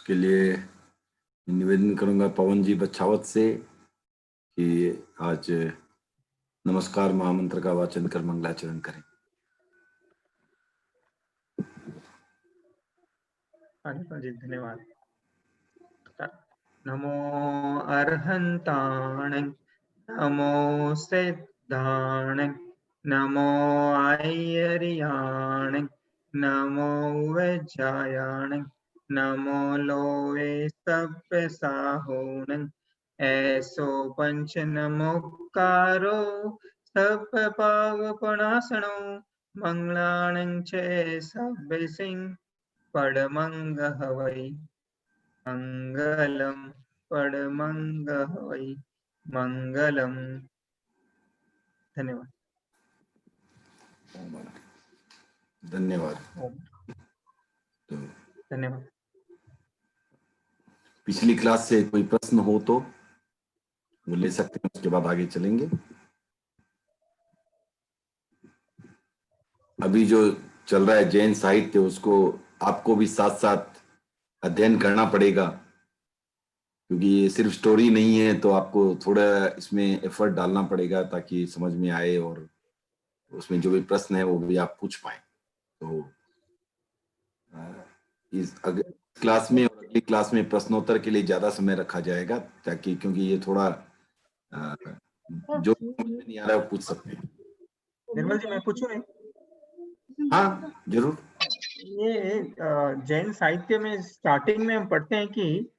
उसके लिए निवेदन करूंगा पवन जी बछावत से कि आज नमस्कार महामंत्र का वाचन कर मंगलाचरण करें। जी धन्यवाद। नमो अर्हंताण नमो सिद्धाण नमो आयर्याण नमो वज्रायाण नमो लोए सभ्य साहूण ऐसो पंच नमोकारो सभ्य पावपणासनो मंगलाणं च सभ्य सिंह पड़मंग हवै मंगलम पड़मंग हवै मंगलम। धन्यवाद। धन्यवाद। तो धन्यवाद। पिछली क्लास से कोई प्रश्न हो तो वो ले सकते हैं, उसके बाद आगे चलेंगे। अभी जो चल रहा है जैन साहित्य, उसको आपको भी साथ साथ अध्ययन करना पड़ेगा, क्योंकि ये सिर्फ स्टोरी नहीं है, तो आपको थोड़ा इसमें एफर्ट डालना पड़ेगा ताकि समझ में आए और उसमें जो भी प्रश्न है वो भी आप पूछ पाए। तो इस क्लास में और अगली क्लास में प्रश्नोत्तर के लिए ज्यादा समय रखा जाएगा, ताकि क्योंकि ये थोड़ा जो समझ में नहीं आ रहा है वो पूछ सकते हैं। निर्मल जी मैं पूछूं? हाँ जरूर। ये जैन साहित्य में स्टार्टिंग में हम पढ़ते हैं कि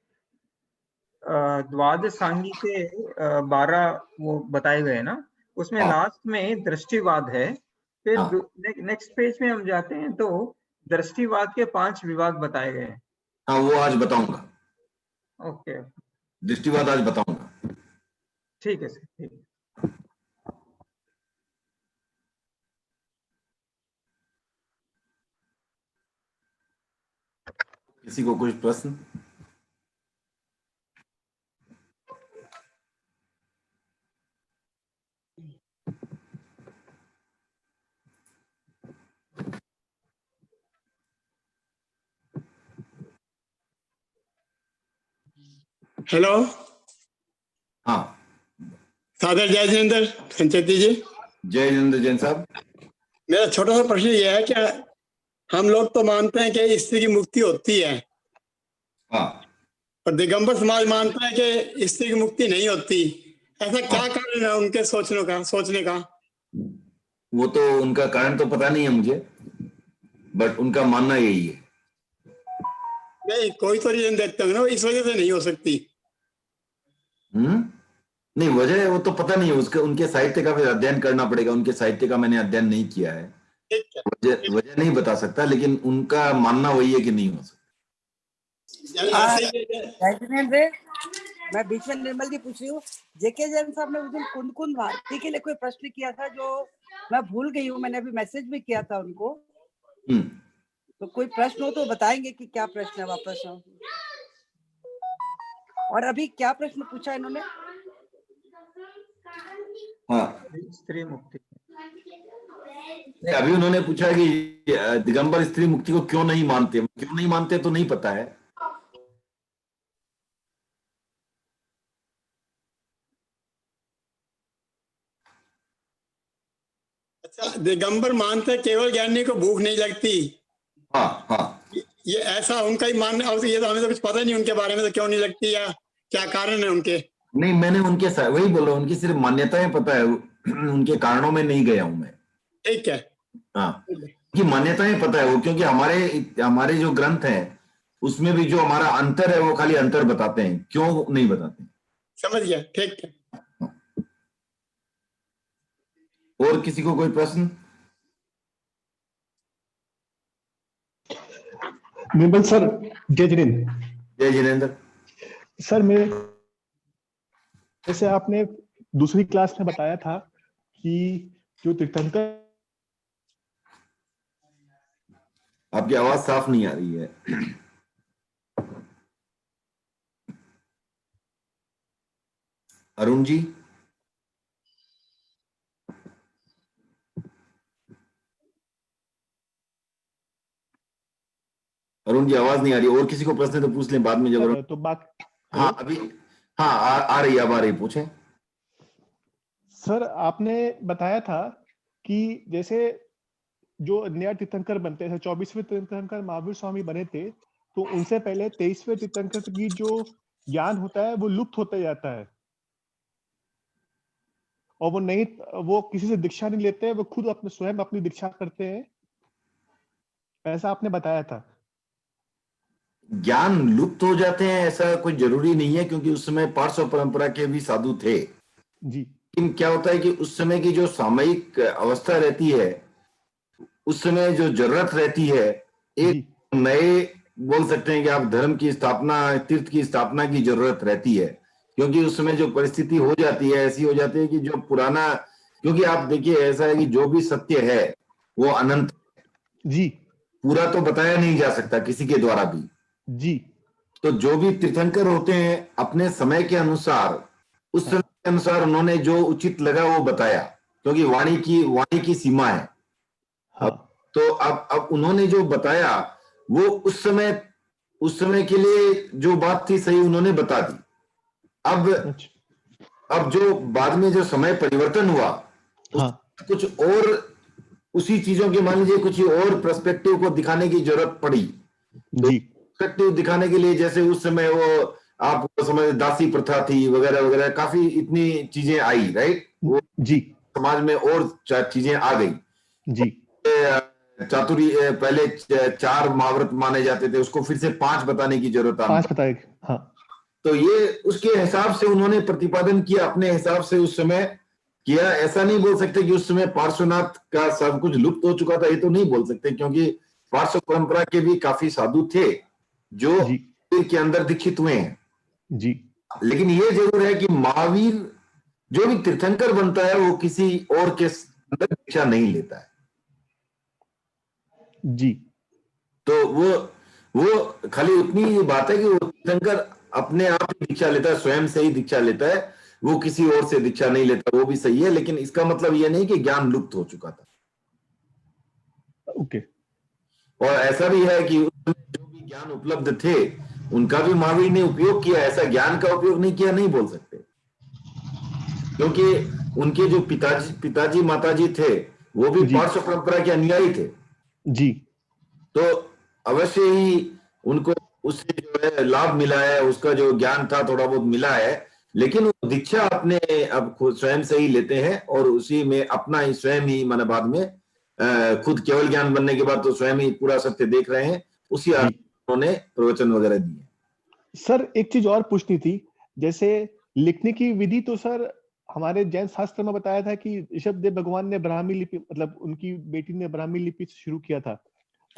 द्वादश सांगी के 12 वो बताए गए ना, उसमें हाँ। लास्ट में दृष्टिवाद है। फिर हाँ। नेक्स्ट पेज में हम जाते हैं तो दृष्टिवाद के 5 विभाग बताए गए हैं। हाँ वो आज बताऊंगा। ओके दृष्टिवाद आज बताऊंगा। ठीक है सर, ठीक है। किसी को कुछ प्रश्न? हेलो। हाँ सादर जय जिनेंद्र संचेती जी। जय जिनेंद्र जैन साहब। मेरा छोटा सा प्रश्न यह है कि हम लोग तो मानते हैं कि स्त्री की मुक्ति होती है, हाँ। और दिगंबर समाज मानता है कि स्त्री की मुक्ति नहीं होती। ऐसा क्या कारण है उनके सोचने का? वो तो उनका कारण तो पता नहीं है मुझे, बट उनका मानना यही है। नहीं, कोई तो रीजन देखते होंगे ना, इस वजह से नहीं हो सकती। नहीं, वजह वो तो पता नहीं है, उसके उनके साहित्य का फिर अध्ययन करना पड़ेगा। उनके साहित्य का मैंने अध्ययन नहीं किया है, वजह नहीं बता सकता, लेकिन उनका मानना वही है कि नहीं हो सकता। मैं बीच में निर्मल जी पूछ रही हूँ, जेके जैन साहब ने उस दिन कुंदकुंद भारती के लिए कोई प्रश्न किया था जो मैं भूल गई हूँ, मैंने अभी मैसेज भी किया था उनको। तो कोई प्रश्न हो तो बताएंगे कि क्या प्रश्न है वापस। और अभी क्या प्रश्न पूछा इन्होंने? हाँ स्त्री मुक्ति। अभी उन्होंने पूछा कि दिगंबर स्त्री मुक्ति को क्यों नहीं मानते तो नहीं पता है। अच्छा, दिगंबर मानते केवल ज्ञानी को भूख नहीं लगती। हाँ हाँ, ये ऐसा उनका ही मानना, और ये तो हमें तो कुछ पता नहीं उनके बारे में, तो क्यों नहीं लगती या क्या कारण है उनके? नहीं मैंने उनके वही बोल रहा हूँ, उनकी सिर्फ मान्यताएं पता है, उनके कारणों में नहीं गया हूं मैं। ठीक है। हाँ, उनकी मान्यताएं पता है वो, क्योंकि हमारे जो ग्रंथ हैं उसमें भी जो हमारा अंतर है वो खाली अंतर बताते हैं, क्यों नहीं बताते। समझ गया, ठीक है। और किसी को कोई प्रश्न? निर्मल सर, जय जिनेंद्र। जय जिनेंद्र सर, मेरे जैसे आपने दूसरी क्लास में बताया था कि जो तीर्थंकर, आपकी आवाज साफ नहीं आ रही है। अरुण जी। अरुण जी आवाज नहीं आ रही, और किसी को प्रश्न तो पूछ लें बाद में जब। तो बात, हाँ अभी, हाँ आ रही, अब आ रही, पूछें। सर आपने बताया था कि जैसे जो नया तीर्थंकर बनते हैं, 24वें तीर्थंकर महावीर स्वामी बने थे, तो उनसे पहले 23वें तीर्थंकर की जो ज्ञान होता है वो लुप्त होता जाता है, और वो किसी से दीक्षा नहीं लेते हैं, वो खुद अपने स्वयं अपनी दीक्षा करते हैं, ऐसा आपने बताया था। ज्ञान लुप्त हो जाते हैं ऐसा कोई जरूरी नहीं है, क्योंकि उस समय पार्श्व परंपरा के भी साधु थे। जी लेकिन क्या होता है कि उस समय की जो सामयिक अवस्था रहती है, उस समय जो जरूरत रहती है, एक जी नए बोल सकते हैं कि आप धर्म की स्थापना, तीर्थ की स्थापना की जरूरत रहती है, क्योंकि उस समय जो परिस्थिति हो जाती है ऐसी हो जाती है कि जो पुराना, क्योंकि आप देखिए ऐसा है कि जो भी सत्य है वो अनंत, जी पूरा तो बताया नहीं जा सकता किसी के द्वारा भी। जी तो जो भी तीर्थंकर होते हैं अपने समय के अनुसार, उस समय के अनुसार उन्होंने जो उचित लगा वो बताया, क्योंकि वाणी की सीमा है। हाँ तो अब उन्होंने जो बताया वो उस समय के लिए जो बात थी सही उन्होंने बता दी। अब जो बाद में जो समय परिवर्तन हुआ, हाँ कुछ और उसी चीजों के, मान लीजिए कुछ और पर्सपेक्टिव को दिखाने की जरूरत पड़ी। तो जी पर्सपेक्टिव दिखाने के लिए, जैसे उस समय वो आप समझ दासी प्रथा थी वगैरह वगैरह, काफी इतनी चीजें आई, राइट, वो जी समाज में और चीजें आ गई। जी चातुरी पहले 4 महाव्रत माने जाते थे, उसको फिर से 5 बताने की जरूरत आ। 5 बताए। हाँ तो ये उसके हिसाब से उन्होंने प्रतिपादन किया, अपने हिसाब से उस समय किया। ऐसा नहीं बोल सकते कि उस समय पार्श्वनाथ का सब कुछ लुप्त हो चुका था, ये तो नहीं बोल सकते, क्योंकि पार्श्व परंपरा के भी काफी साधु थे जो जी के अंदर दीक्षित हुए हैं। जी लेकिन ये जरूर है कि महावीर जो भी तीर्थंकर बनता है वो किसी और के अंदर दीक्षा नहीं लेता है। जी तो वो खाली उतनी ही बात है कि वो तीर्थंकर अपने आप ही दीक्षा लेता है, स्वयं से ही दीक्षा लेता है, वो किसी और से दीक्षा नहीं लेता, वो भी सही है। लेकिन इसका मतलब ये नहीं कि ज्ञान लुप्त हो चुका था। ओके। और ऐसा भी है कि जो भी ज्ञान उपलब्ध थे उनका भी महावीर ने उपयोग किया, ऐसा ज्ञान का उपयोग नहीं किया नहीं बोल सकते, क्योंकि उनके जो पिताजी माताजी थे वो भी जी पार्श्व परंपरा के अनुयायी थे। जी तो अवश्य ही उनको उससे जो है लाभ मिला है, उसका जो ज्ञान था थोड़ा बहुत मिला है, लेकिन वो दीक्षा अपने अब खुद स्वयं से ही लेते हैं, और उसी में अपना ही स्वयं ही माने बाद में खुद केवल ज्ञान बनने के बाद तो स्वयं ही पूरा सत्य देख रहे हैं, उसी आधार पर उन्होंने प्रवचन वगैरह दिए। सर एक चीज और पूछनी थी, जैसे लिखने की विधि तो सर हमारे जैन शास्त्र में बताया था कि ऋषभदेव भगवान ने ब्राह्मी लिपि, मतलब उनकी बेटी ने ब्राह्मी लिपि से शुरू किया था,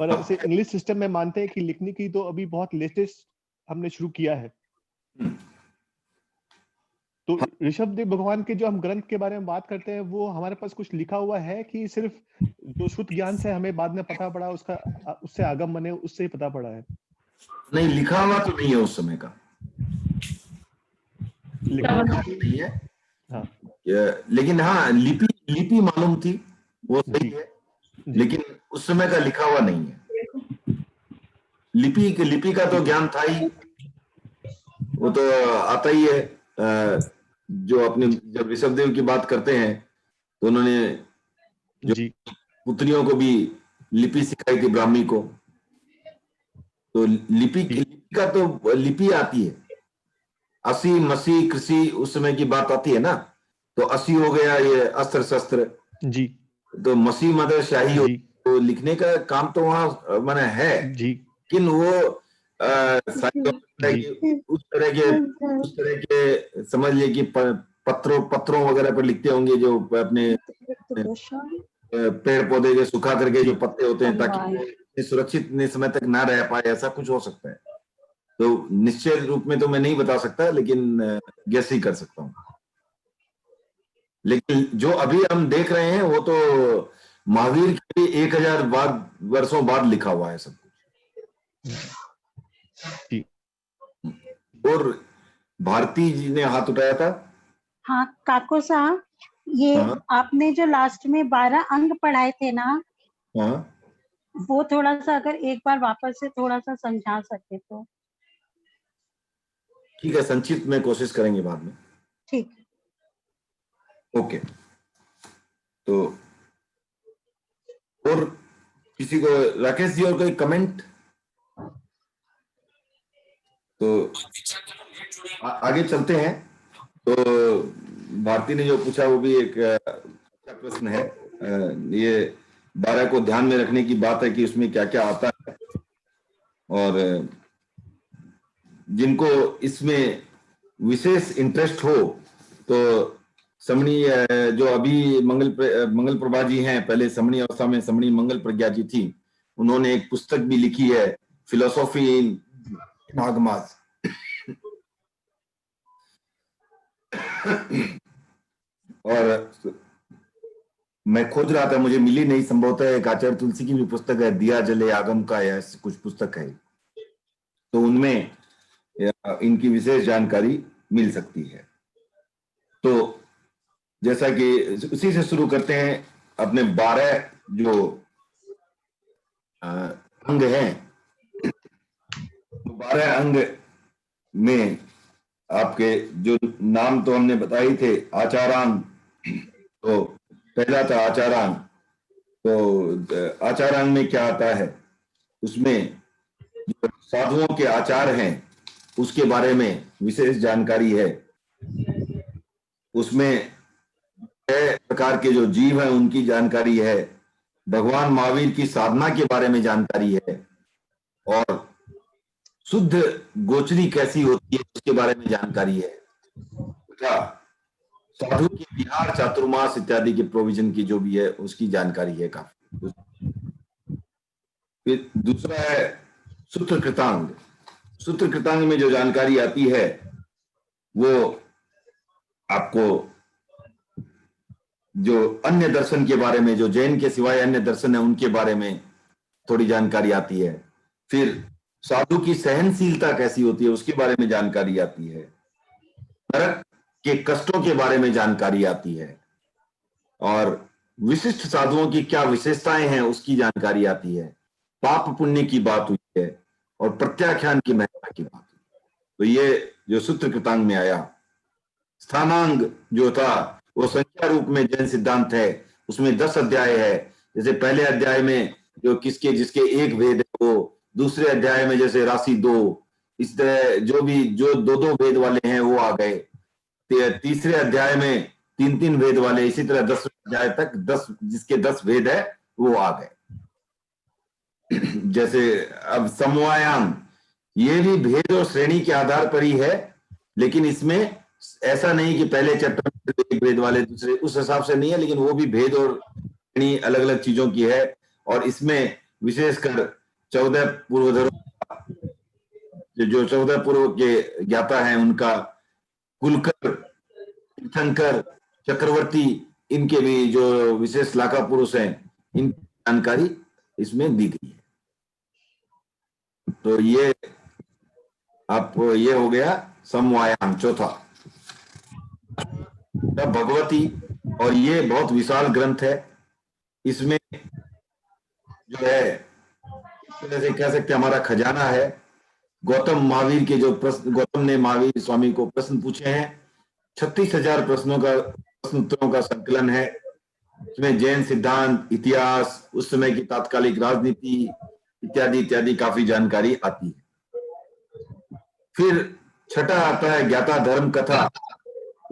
पर ऐसे इंग्लिश सिस्टम में मानते हैं कि लिखने की तो अभी बहुत लेटेस्ट हमने शुरू किया है। तो ऋषभदेव भगवान के जो हम ग्रंथ के बारे में बात करते हैं वो हमारे पास कुछ लिखा हुआ है कि सिर्फ जो शुद्ध ज्ञान से हमें बाद में पता पड़ा, उससे आगम बने, उससे ही पता पड़ा है? नहीं, लिखा हुआ तो नहीं है उस समय का, लिखा हुआ नहीं है। हाँ लेकिन हाँ लिपि मालूम थी, वो सही है, लेकिन उस समय का लिखा हुआ नहीं है। लिपि का तो ज्ञान था ही, वो तो आता ही है। जो अपने जब ऋषभदेव की बात करते हैं तो उन्होंने जो पुत्रियों को भी लिपि सिखाई थी ब्राह्मी को, तो लिपि का तो लिपि आती है। 80 मसी कृषि उस समय की बात आती है ना, तो 80 हो गया ये अस्त्र शस्त्र जी, तो मसी मतलब शाही हो, तो लिखने का काम तो वहां माने है जी, लेकिन वो उस तरह के समझ लिए कि पत्रों वगैरह पर लिखते होंगे, जो अपने पेड़ पौधे जो सुखा करके जो पत्ते होते हैं, ताकि सुरक्षित समय तक ना रह पाए, ऐसा कुछ हो सकता है। तो निश्चय रूप में तो मैं नहीं बता सकता, लेकिन गेस ही कर सकता हूँ। लेकिन जो अभी हम देख रहे हैं वो तो महावीर के 1000 वर्षों बाद लिखा हुआ है सब कुछ। और भारती जी ने हाथ उठाया था। हाँ काको साहब, ये आपने जो लास्ट में 12 अंग पढ़ाए थे ना, वो थोड़ा सा अगर एक बार वापस से थोड़ा सा समझा सके तो ठीक है, संक्षिप्त में कोशिश करेंगे बाद में। ठीक। ओके, तो और किसी को, राकेश जी और कोई कमेंट? तो आगे चलते हैं। तो भारती ने जो पूछा वो भी एक अच्छा प्रश्न है। ये 12 को ध्यान में रखने की बात है कि उसमें क्या क्या आता है, और जिनको इसमें विशेष इंटरेस्ट हो तो समणी जो अभी मंगल प्रभा जी हैं, पहले समणी अवस्था में समणी मंगल प्रज्ञा जी थी, उन्होंने एक पुस्तक भी लिखी है, फिलोसॉफी इन आगमास। और मैं खोज रहा था, मुझे मिली नहीं, संभवतः एक आचार्य तुलसी की भी पुस्तक है, दिया जले आगम का, या कुछ पुस्तक है, तो उनमें इनकी विशेष जानकारी मिल सकती है। तो जैसा कि उसी से शुरू करते हैं, अपने 12 जो अंग हैं, 12 अंग में आपके जो नाम तो हमने बताए थे, आचारांग, तो पहला था आचारांग। तो आचारांग में क्या आता है, उसमें जो साधुओं के आचार हैं उसके बारे में विशेष जानकारी है। उसमें 6 प्रकार के जो जीव हैं उनकी जानकारी है, भगवान महावीर की साधना के बारे में जानकारी है, और शुद्ध गोचरी कैसी होती है उसके बारे में जानकारी है, तथा साधु के विहार, चातुर्मास इत्यादि के प्रोविजन की जो भी है उसकी जानकारी है काफी। फिर दूसरा है सूत्र कृतांग। सूत्र कृतांग में जो जानकारी आती है वो आपको जो अन्य दर्शन के बारे में, जो जैन के सिवाय अन्य दर्शन है उनके बारे में थोड़ी जानकारी आती है। फिर साधु की सहनशीलता कैसी होती है उसके बारे में जानकारी आती है, नरक के कष्टों के बारे में जानकारी आती है, और विशिष्ट साधुओं की क्या विशेषताएं हैं उसकी जानकारी आती है, पाप पुण्य की बात हुई है, और प्रत्याख्यान की महिमा की बात हुई। तो ये जो सूत्र कृतांग में आया। स्थानांग जो था वो संख्या रूप में जैन सिद्धांत है, उसमें 10 अध्याय है। जैसे पहले अध्याय में जो किसके जिसके एक वेद है वो, दूसरे अध्याय में जैसे राशि 2, इस तरह जो 2 वेद वाले हैं वो आ गए। तीसरे अध्याय में 3 वेद वाले, इसी तरह 10 अध्याय तक 10 जिसके 10 वेद है वो आ गए। जैसे अब समवायाम, ये भी भेद और श्रेणी के आधार पर ही है, लेकिन इसमें ऐसा नहीं कि पहले चैप्टर में एक भेद वाले दूसरे, उस हिसाब से नहीं है, लेकिन वो भी भेद और श्रेणी अलग अलग चीजों की है। और इसमें विशेषकर 14 पूर्वधरों, जो 14 पूर्व के ज्ञाता हैं उनका, कुलकर, तीर्थंकर, चक्रवर्ती, इनके भी जो विशेष लाका पुरुष हैं, इन जानकारी इसमें दी गई है। तो ये आपको ये हो गया समवायाम, चौथा। तब भगवती, और ये बहुत विशाल ग्रंथ है, इसमें जो है इस तरह से कह सकते हमारा खजाना है। गौतम महावीर के जो प्रश्न, गौतम ने महावीर स्वामी को प्रश्न पूछे हैं, 36,000 प्रश्नों का, प्रश्न उत्तरों का संकलन है। इसमें जैन सिद्धांत, इतिहास, उस समय की तात्कालिक राजनीति इत्यादि इत्यादि काफी जानकारी आती है। फिर छठा आता है ज्ञाता धर्म कथा।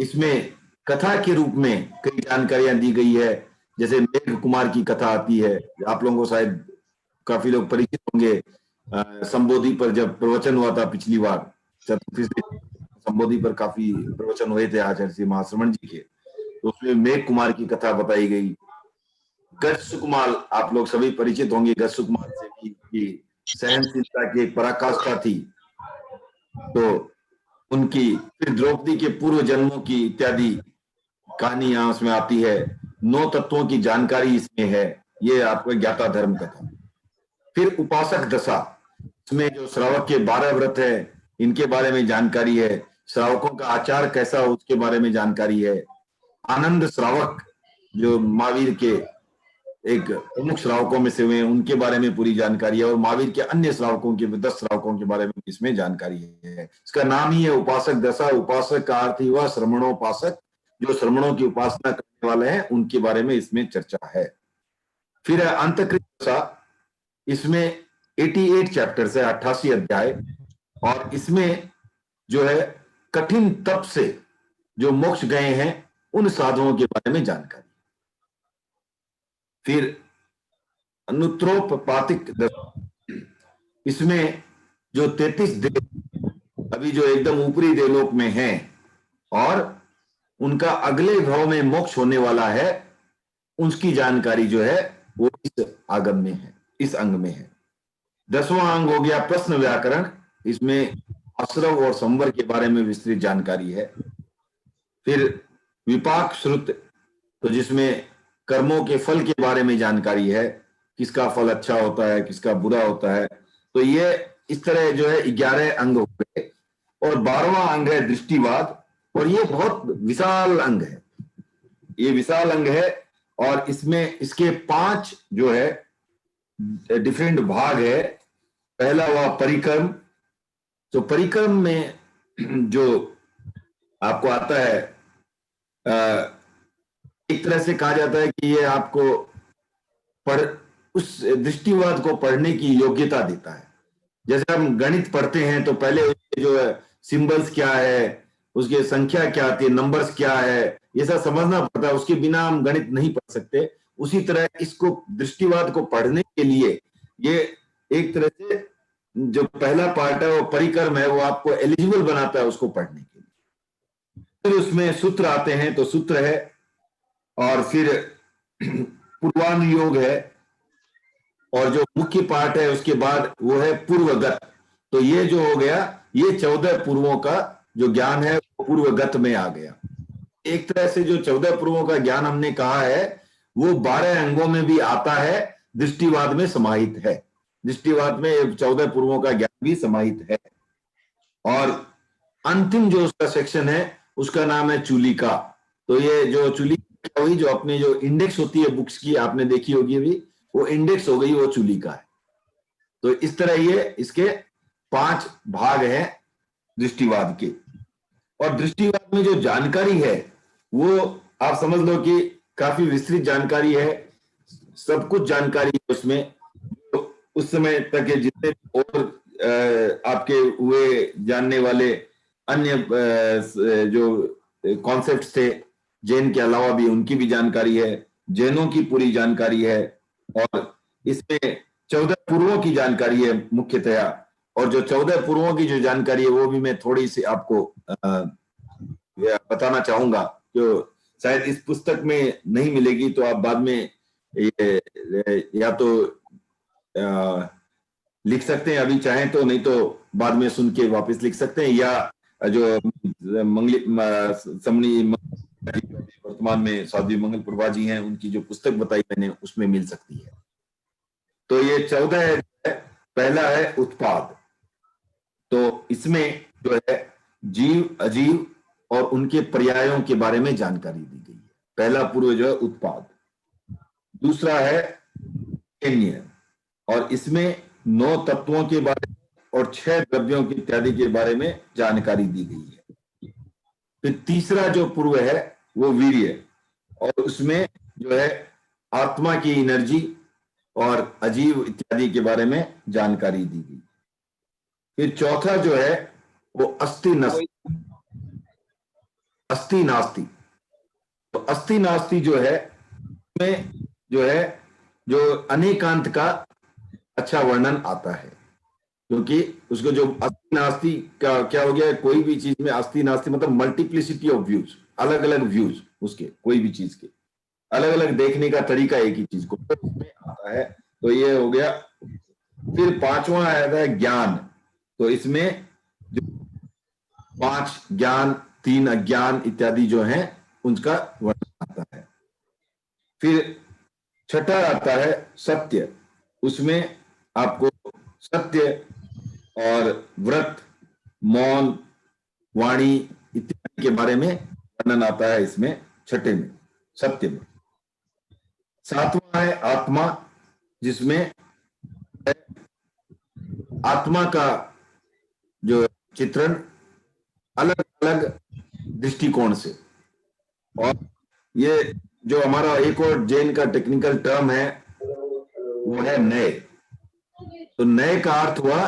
इसमें कथा के रूप में कई जानकारियां दी गई है, जैसे मेघ कुमार की कथा आती है, आप लोगों को शायद काफी लोग परिचित होंगे। संबोधि पर जब प्रवचन हुआ था पिछली बार, संबोधि पर काफी प्रवचन हुए थे आचार्य श्री महाश्रवण जी के, तो उसमें मेघ कुमार की कथा बताई गई। गज सुकुमार, आप लोग सभी परिचित होंगे गज सुकुमार से भी, सहनशीलता की एक पराकाष्ठा थी, तो उनकी। फिर द्रौपदी के पूर्व जन्मों की इत्यादि कहानी यहाँ उसमें आती है। 9 तत्वों की जानकारी इसमें है, ये आपको ज्ञाता धर्म कथा। फिर उपासक दशा, इसमें जो श्रावक के 12 व्रत है इनके बारे में जानकारी है, श्रावकों का आचार कैसा हो उसके बारे में जानकारी है। आनंद श्रावक जो महावीर के, एक प्रमुख श्रावकों में से हुए, उनके बारे में पूरी जानकारी है, और महावीर के अन्य श्रावकों के 10 श्रावकों के बारे में इसमें जानकारी है। इसका नाम ही है उपासक दशा। उपासक का अर्थ ही हुआ श्रमणोपासक, जो श्रमणों की उपासना करने वाले हैं उनके बारे में इसमें चर्चा है। फिर अंतःकृत दशा, इसमें 88 चैप्टर्स है, 88 अध्याय, और इसमें जो है कठिन तप से जो मोक्ष गए हैं उन साधुओं के बारे में जानकारी। फिर अनुत्रोपपातिक दशा, इसमें जो 33 देव अभी जो एकदम ऊपरी देवलोक में हैं और उनका अगले भाव में मोक्ष होने वाला है, उसकी जानकारी जो है वो इस आगम में है, इस अंग में है। 10वां अंग हो गया प्रश्न व्याकरण, इसमें आश्रव और संवर के बारे में विस्तृत जानकारी है। फिर विपाक श्रुत, तो जिसमें कर्मों के फल के बारे में जानकारी है, किसका फल अच्छा होता है, किसका बुरा होता है। तो ये इस तरह जो है 11 अंग हो गए, और 12वां अंग है दृष्टिवाद, और ये बहुत विशाल अंग है, ये विशाल अंग है, और इसमें इसके 5 जो है डिफरेंट भाग है। पहला हुआ परिक्रम, तो परिक्रम में जो आपको आता है, एक तरह से कहा जाता है कि ये आपको उस दृष्टिवाद को पढ़ने की योग्यता देता है। जैसे हम गणित पढ़ते हैं तो पहले जो है सिंबल्स क्या है, उसकी संख्या क्या आती है, नंबर्स क्या है, ये सब समझना पड़ता है, उसके बिना हम गणित नहीं पढ़ सकते। उसी तरह इसको दृष्टिवाद को पढ़ने के लिए ये एक तरह से जो पहला पार्ट है वो परिक्रम है, वो आपको एलिजिबल बनाता है उसको पढ़ने के लिए। फिर उसमें सूत्र आते हैं, तो सूत्र है, और फिर पूर्वानुयोग है, और जो मुख्य पार्ट है उसके बाद वो है पूर्वगत। तो ये जो हो गया, ये 14 पूर्वों का जो ज्ञान है वो पूर्वगत में आ गया। एक तरह से जो 14 पूर्वों का ज्ञान हमने कहा है वो 12 अंगों में भी आता है, दृष्टिवाद में समाहित है। दृष्टिवाद में 14 पूर्वों का ज्ञान भी समाहित है। और अंतिम जो उसका सेक्शन है उसका नाम है चूलिका। तो ये जो चूलिका हुई, जो अपने जो इंडेक्स होती है बुक्स की, आपने देखी होगी अभी, वो इंडेक्स हो गई, वो चूलिका है। तो इस तरह ये इसके 5 भाग हैं दृष्टिवाद के। और दृष्टिवाद में जो जानकारी है वो आप समझ लो कि काफी विस्तृत जानकारी है, सब कुछ जानकारी है उसमें। तो उस समय तक जितने और आपके हुए जानने वाले अन्य जो कॉन्सेप्ट्स थे जैन के अलावा भी, उनकी भी जानकारी है, जैनों की पूरी जानकारी है, और इसमें 14 पूर्वों की जानकारी है मुख्यतया। और जो 14 पूर्वों की जो जानकारी है वो भी मैं थोड़ी सी आपको बताना चाहूंगा, जो शायद इस पुस्तक में नहीं मिलेगी, तो आप बाद में ये या तो लिख सकते हैं अभी चाहें तो, नहीं तो बाद में सुन के वापस लिख सकते हैं, या जो वर्तमान में साध्वी मंगल प्रभा जी हैं उनकी जो पुस्तक बताई मैंने उसमें मिल सकती है। तो ये 14 है। पहला है उत्पाद, तो इसमें जो है जीव अजीव और उनके पर्यायों के बारे में जानकारी दी गई है। पहला पूर्व जो है उत्पाद। दूसरा है अन्य, और इसमें 9 तत्वों के बारे में और 6 द्रव्यों के इत्यादि के बारे में जानकारी दी गई है। फिर तीसरा जो पूर्व है वो वीर्य, और उसमें जो है आत्मा की एनर्जी और अजीव इत्यादि के बारे में जानकारी दी गई। फिर चौथा जो है वो अस्थि नास्ति। तो अस्थि नास्ति जो है में जो है जो अनेकांत का अच्छा वर्णन आता है, क्योंकि उसको जो अस्थि नास्ति का क्या हो गया, कोई भी चीज में अस्थि नास्ति मतलब मल्टीप्लिसिटी ऑफ व्यूज, अलग अलग व्यूज उसके, कोई भी चीज के अलग अलग देखने का तरीका एक ही चीज को उसमें आता है। तो ये हो गया। फिर 5वां आता है ज्ञान, तो इसमें जो 5 ज्ञान 3 अज्ञान इत्यादि जो हैं उनका वर्णन आता है। फिर 6ठा आता है सत्य, उसमें आपको सत्य और व्रत, मौन, वाणी इत्यादि के बारे में वर्णन आता है इसमें 6ठे में, सत्य में। सातवां है आत्मा, जिसमें आत्मा का जो चित्रण अलग अलग दृष्टिकोण से। और ये जो हमारा एक और जैन का टेक्निकल टर्म है वो है नए। तो नए का अर्थ हुआ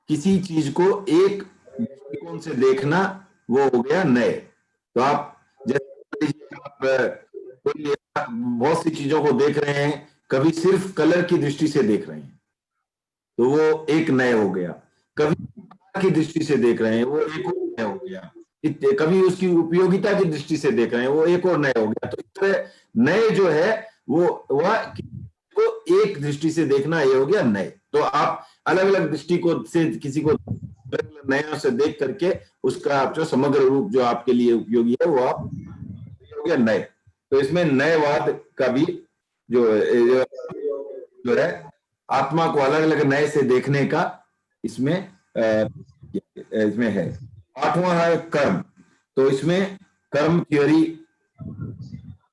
किसी चीज को एक दृष्टिकोण से देखना, वो हो गया नए। तो आप जैसे आप कोई बहुत सी चीजों को देख रहे हैं, कभी सिर्फ कलर की दृष्टि से देख रहे हैं तो वो एक नए हो गया, कभी की दृष्टि से देख रहे हैं वो एक और नए हो गया, कभी उसकी उपयोगिता की दृष्टि से देख रहे हैं वो एक और नए हो गया। तो इस तरह नए जो है वो को एक दृष्टि से देखना, ये हो गया नए। तो आप अलग अलग दृष्टिकोण से किसी को नए से देख करके उसका जो समग्र रूप जो आपके लिए उपयोगी है वो आप हो गया नए। तो इसमें नएवाद का भी जो है आत्मा को अलग अलग नए से देखने का इसमें है। आठवां है कर्म। तो इसमें कर्म थ्योरी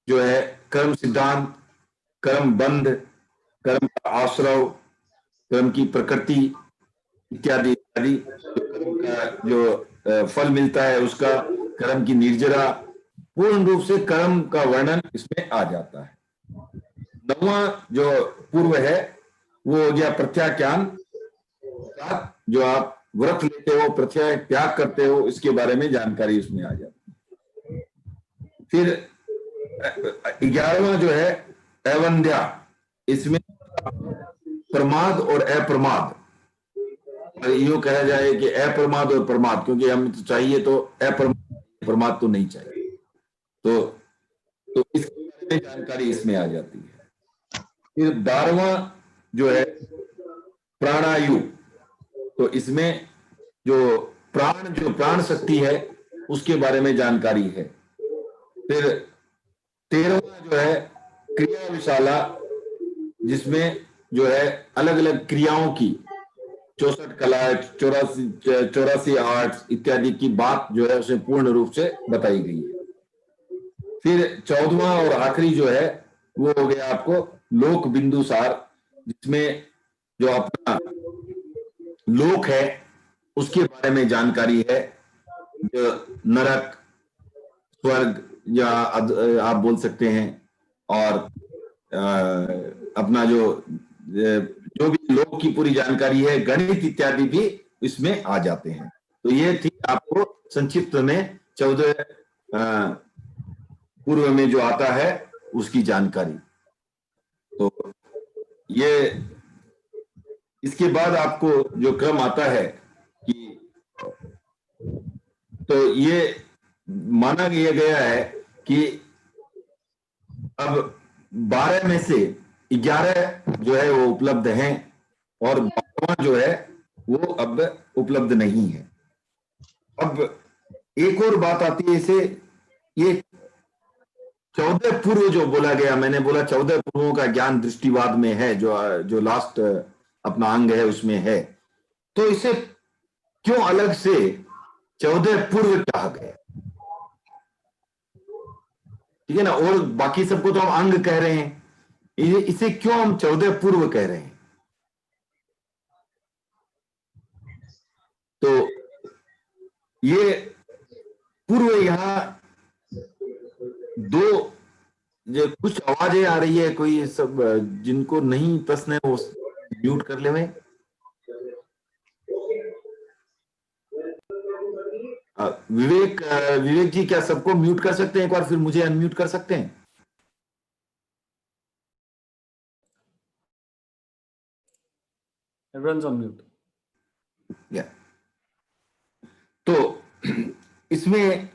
जो है, कर्म सिद्धांत, कर्म बंध, कर्म का आश्रव, कर्म की प्रकृति इत्यादि इत्यादि, कर्म का जो फल मिलता है उसका, कर्म की निर्जरा, पूर्ण रूप से कर्म का वर्णन इसमें आ जाता है। नौवां जो पूर्व है वो हो गया प्रत्याख्यान, जो आप व्रत लेते हो, प्रत्याय त्याग करते हो, इसके बारे में जानकारी उसमें आ जाती है। फिर 11वां जो है अवंध्या, इसमें प्रमाद और अप्रमाद, यूं कहा जाए कि अप्रमाद और प्रमाद, क्योंकि हमें तो चाहिए तो अप्रमाद तो नहीं चाहिए, तो इसके बारे में जानकारी इसमें आ जाती है। फिर 12वां जो है प्राणायु, तो इसमें जो प्राण शक्ति है उसके बारे में जानकारी है। फिर 13वां जो है क्रिया विशाला, जिसमें जो है अलग अलग क्रियाओं की 64 कला, 84 आर्ट्स इत्यादि की बात जो है उसे पूर्ण रूप से बताई गई है। फिर 14वां और आखिरी जो है वो हो गया आपको लोक बिंदु सार, जिसमें जो अपना लोक है उसके बारे में जानकारी है, जो नरक, स्वर्ग या आप बोल सकते हैं, और अपना जो भी लोक की पूरी जानकारी है, गणित इत्यादि भी इसमें आ जाते हैं। तो ये थी आपको संक्षिप्त में 14 पूर्व में जो आता है उसकी जानकारी। तो ये इसके बाद आपको जो क्रम आता है कि, तो ये माना गया है कि अब 12 में से 11 जो है वो उपलब्ध हैं और 12वां जो है वो अब उपलब्ध नहीं है। अब एक और बात आती है, इसे ये 14 पूर्व जो बोला गया, मैंने बोला 14 पूर्वों का ज्ञान दृष्टिवाद में है, जो लास्ट अपना अंग है उसमें है। तो इसे क्यों अलग से 14 पूर्व कहा गया? ठीक है ना, और बाकी सबको तो हम अंग कह रहे हैं, इसे क्यों हम 14 पूर्व कह रहे हैं? तो ये पूर्व यहां दो, जो कुछ आवाजें आ रही है, कोई सब जिनको नहीं प्रश्न है वो म्यूट कर ले। में विवेक जी, क्या सबको म्यूट कर सकते हैं? एक बार फिर मुझे अनम्यूट कर सकते हैं? Everyone's on mute. या तो इसमें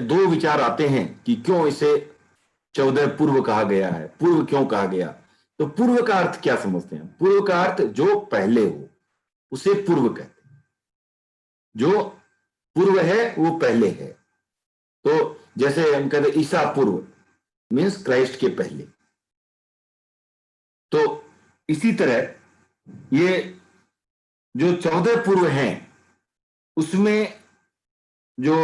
दो विचार आते हैं कि क्यों इसे 14 पूर्व कहा गया है, पूर्व क्यों कहा गया। तो पूर्व का अर्थ क्या समझते हैं? पूर्व का अर्थ जो पहले हो उसे पूर्व कहते हैं, जो पूर्व है वो पहले है। तो जैसे हम कहते हैं ईसा पूर्व मीन्स क्राइस्ट के पहले। तो इसी तरह ये जो 14 पूर्व हैं उसमें जो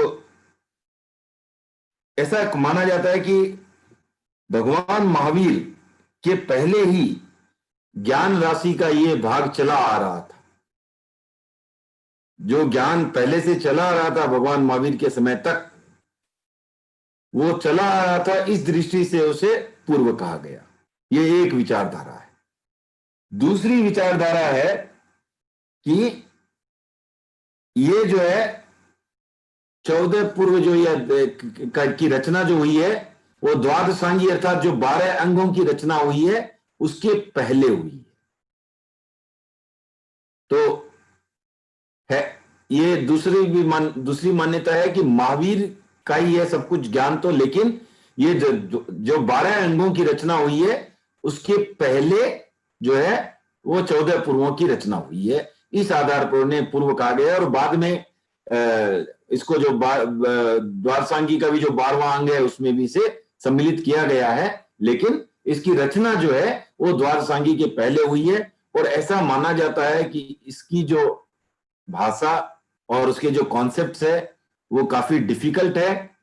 ऐसा माना जाता है कि भगवान महावीर के पहले ही ज्ञान राशि का ये भाग चला आ रहा था। जो ज्ञान पहले से चला आ रहा था भगवान महावीर के समय तक, वो चला आ रहा था, इस दृष्टि से उसे पूर्व कहा गया। ये एक विचारधारा है। दूसरी विचारधारा है कि ये जो है 14 पूर्व जो ये की रचना जो हुई है, वो द्वादशांगी अर्थात जो 12 अंगों की रचना हुई है उसके पहले हुई है। तो है ये दूसरी मान्यता है कि महावीर का ही है सब कुछ ज्ञान, तो लेकिन ये जो 12 अंगों की रचना हुई है उसके पहले जो है वो 14 पूर्वों की रचना हुई है। इस आधार पर उन्हें पूर्व कहा गया। और बाद में इसको जो द्वादशांगी का भी जो 12वां अंग है उसमें भी इसे सम्मिलित किया गया है, लेकिन इसकी रचना जो है वो द्वादशांगी के पहले हुई है। और ऐसा माना जाता है कि इसकी जो भाषा और उसके जो कॉन्सेप्ट्स है वो काफी डिफिकल्ट है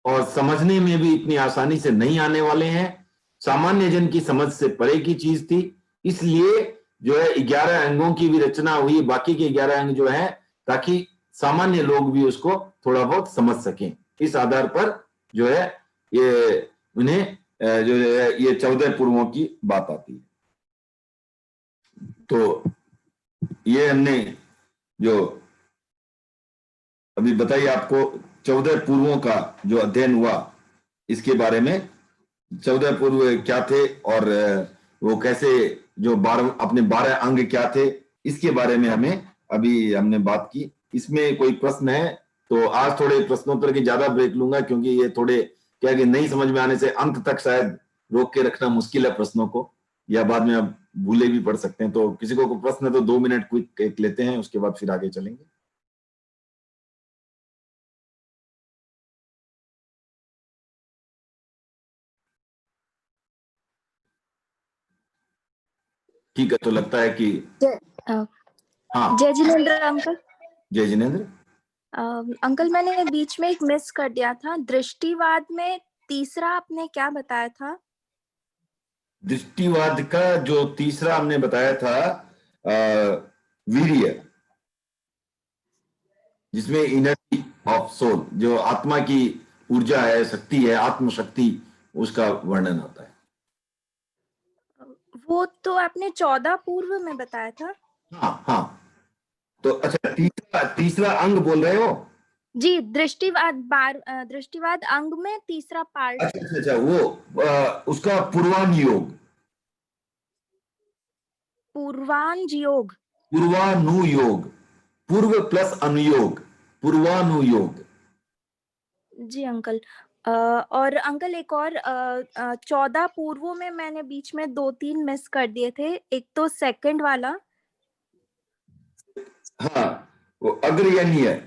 और समझने में भी इतनी आसानी से नहीं आने वाले हैं। सामान्य जन की समझ से परे की चीज थी, इसलिए जो है 11 अंगों की भी रचना हुई, बाकी के 11 अंग जो है, ताकि सामान्य लोग भी उसको थोड़ा बहुत समझ सकें। इस आधार पर जो है ये उन्हें जो है ये 14 पूर्वों की बात आती है। तो ये हमने जो अभी बताइए आपको 14 पूर्वों का जो अध्ययन हुआ, इसके बारे में 14 पूर्व क्या थे और वो कैसे जो 12 अपने 12 अंग क्या थे, इसके बारे में हमने बात की। इसमें कोई प्रश्न है तो आज थोड़े प्रश्नोत्तर की ज्यादा ब्रेक लूंगा, क्योंकि ये थोड़े क्या कि नहीं समझ में आने से अंत तक शायद रोक के रखना मुश्किल है प्रश्नों को, या बाद में आप भूले भी पड़ सकते हैं। तो किसी को प्रश्न है तो 2 मिनट क्विक लेते हैं, उसके बाद फिर आगे चलेंगे। ठीक है, तो लगता है कि हाँ, जय जिनेंद्र अंकल। जय जिनेंद्र। अंकल मैंने बीच में एक मिस कर दिया था। दृष्टिवाद में तीसरा आपने क्या बताया था? दृष्टिवाद का जो तीसरा हमने बताया था वीर्य, जिसमें इनर्जी ऑफ सोल, जो आत्मा की ऊर्जा है, शक्ति है, आत्मशक्ति, उसका वर्णन होता है। वो तो आपने 14 पूर्व में बताया था। हाँ, तो अच्छा तीसरा अंग बोल रहे हो? जी, दृष्टिवाद अंग में तीसरा पार्ट। अच्छा, वो उसका पूर्वानुयोग, पूर्वानुयोग, पूर्व प्लस अनुयोग, पूर्वानुयोग। जी अंकल। और अंकल एक और 14 पूर्वों में मैंने बीच में 2-3 मिस कर दिए थे। एक तो सेकंड वाला, हाँ, वो अग्रगण्य,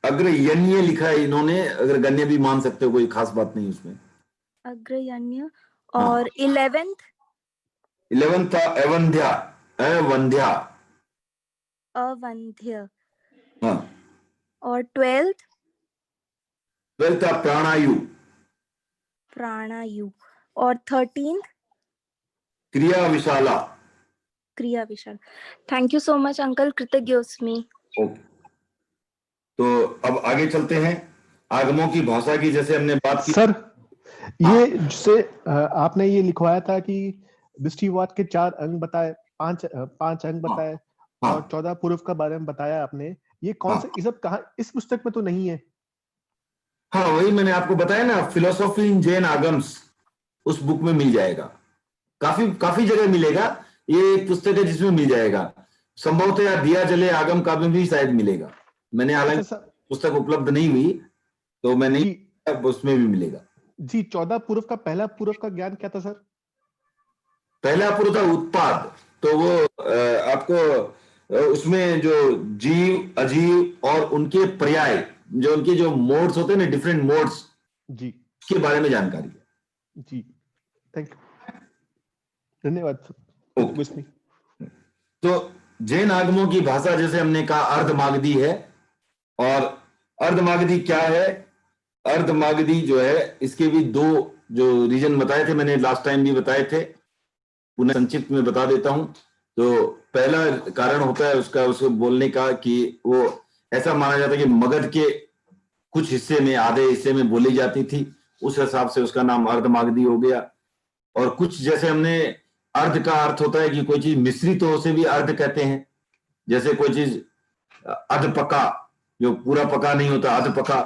अग्रगण्य लिखा है इन्होंने, अग्रगण्य भी मान सकते हो, कोई खास बात नहीं उसमें। अग्रगण्य। और 11th था अवंध्या, अवंध्य। हाँ। और 12th था प्राणायु। और 13th क्रिया विशाला। Thank you so much uncle, कृतज्ञोस्मि। ओके, तो अब आगे चलते हैं। आगमों की भाषा की जैसे हमने बात की सर, ये जिसे आपने ये लिखवाया था कि दृष्टिवाद के 4 अंग बताए, 5 अंग बताए, और 14 पूर्व का बारे में बताया आपने। ये कौन से, ये सब कहाँ, इस पुस्तक में तो नहीं है? हाँ, वही मैंने आपको बताया ना, फिलोसॉफी इन जैन आगम्स, उस बुक में मिल जाएगा। काफी जगह मिलेगा। ये एक पुस्तक है जिसमें मिल जाएगा। संभवतः या दिया जले आगम का भी शायद मिलेगा। मैंने हालांकि पुस्तक उपलब्ध नहीं हुई तो मैं नहीं, उसमें भी मिलेगा। जी, 14 पूर्व का पहला पूर्व का ज्ञान क्या था सर? पहला पूर्व था उत्पाद। तो वो आपको उसमें जो जीव, अजीव और उनके पर्याय, जो उनके जो मोड्स होते हैं ना, डिफरेंट मोड्स, जी, के बारे में जानकारी है। जी, थैंक यू, धन्यवाद सर। तो जैन आगमों की भाषा जैसे हमने कहा अर्धमागधी है, और अर्धमागधी क्या है? अर्धमागधी जो है, इसके भी दो जो रीजन बताए थे, मैंने लास्ट टाइम भी बताए थे, पुनः संक्षिप्त में बता देता हूं। तो पहला कारण होता है उसका, उसको बोलने का, कि वो ऐसा माना जाता है कि मगध के कुछ हिस्से में, आधे हिस्से में बोली जाती थी, उस हिसाब से उसका नाम अर्धमागधी हो गया। और कुछ, जैसे हमने अर्ध का अर्थ होता है कि कोई चीज मिश्रित हो, उसे भी अर्ध कहते हैं। जैसे कोई चीज अध पका, जो पूरा पका नहीं होता, अध पका,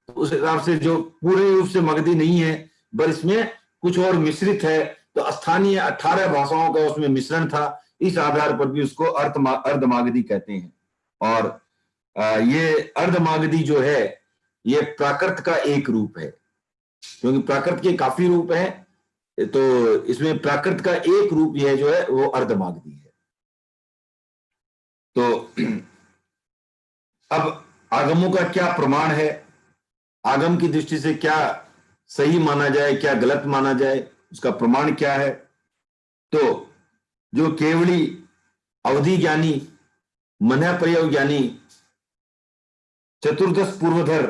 तो उस हिसाब से जो पूरे रूप से मगधी नहीं है, पर इसमें कुछ और मिश्रित है, तो स्थानीय 18 भाषाओं का उसमें मिश्रण था, इस आधार पर भी उसको अर्धमागधी कहते हैं। और ये अर्धमागधी जो है, ये प्राकृत का एक रूप है, क्योंकि प्राकृत के काफी रूप हैं, तो इसमें प्राकृत का एक रूप यह जो है वो अर्धमागधी है। तो अब आगमों का क्या प्रमाण है, आगम की दृष्टि से क्या सही माना जाए, क्या गलत माना जाए, उसका प्रमाण क्या है? तो जो केवली, अवधि ज्ञानी, मन प्रयोग ज्ञानी, चतुर्दश पूर्वधर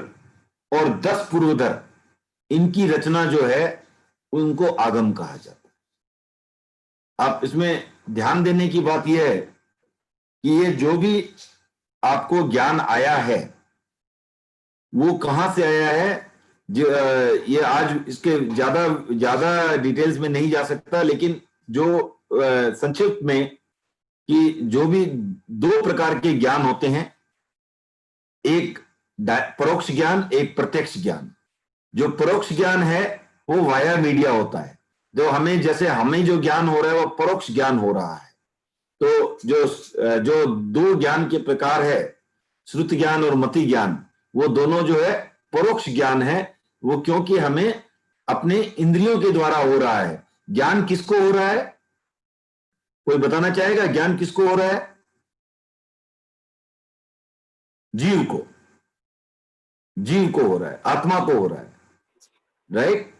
और 10 पूर्वधर, इनकी रचना जो है उनको आगम कहा जाता है। आप इसमें ध्यान देने की बात यह है कि ये जो भी आपको ज्ञान आया है वो कहां से आया है, जो ये आज इसके ज्यादा डिटेल्स में नहीं जा सकता, लेकिन जो संक्षिप्त में, कि जो भी 2 प्रकार के ज्ञान होते हैं, एक परोक्ष ज्ञान, एक प्रत्यक्ष ज्ञान। जो परोक्ष ज्ञान है वो वाया मीडिया होता है, जो हमें, जैसे हमें जो ज्ञान हो रहा है वो परोक्ष ज्ञान हो रहा है। तो जो 2 ज्ञान के प्रकार है, श्रुत ज्ञान और मति ज्ञान, वो दोनों जो है परोक्ष ज्ञान है। वो क्योंकि हमें अपने इंद्रियों के द्वारा हो रहा है। ज्ञान किसको हो रहा है? कोई बताना चाहेगा ज्ञान किसको हो रहा है? जीव को, जीव को हो रहा है, आत्मा को हो रहा है, राइट?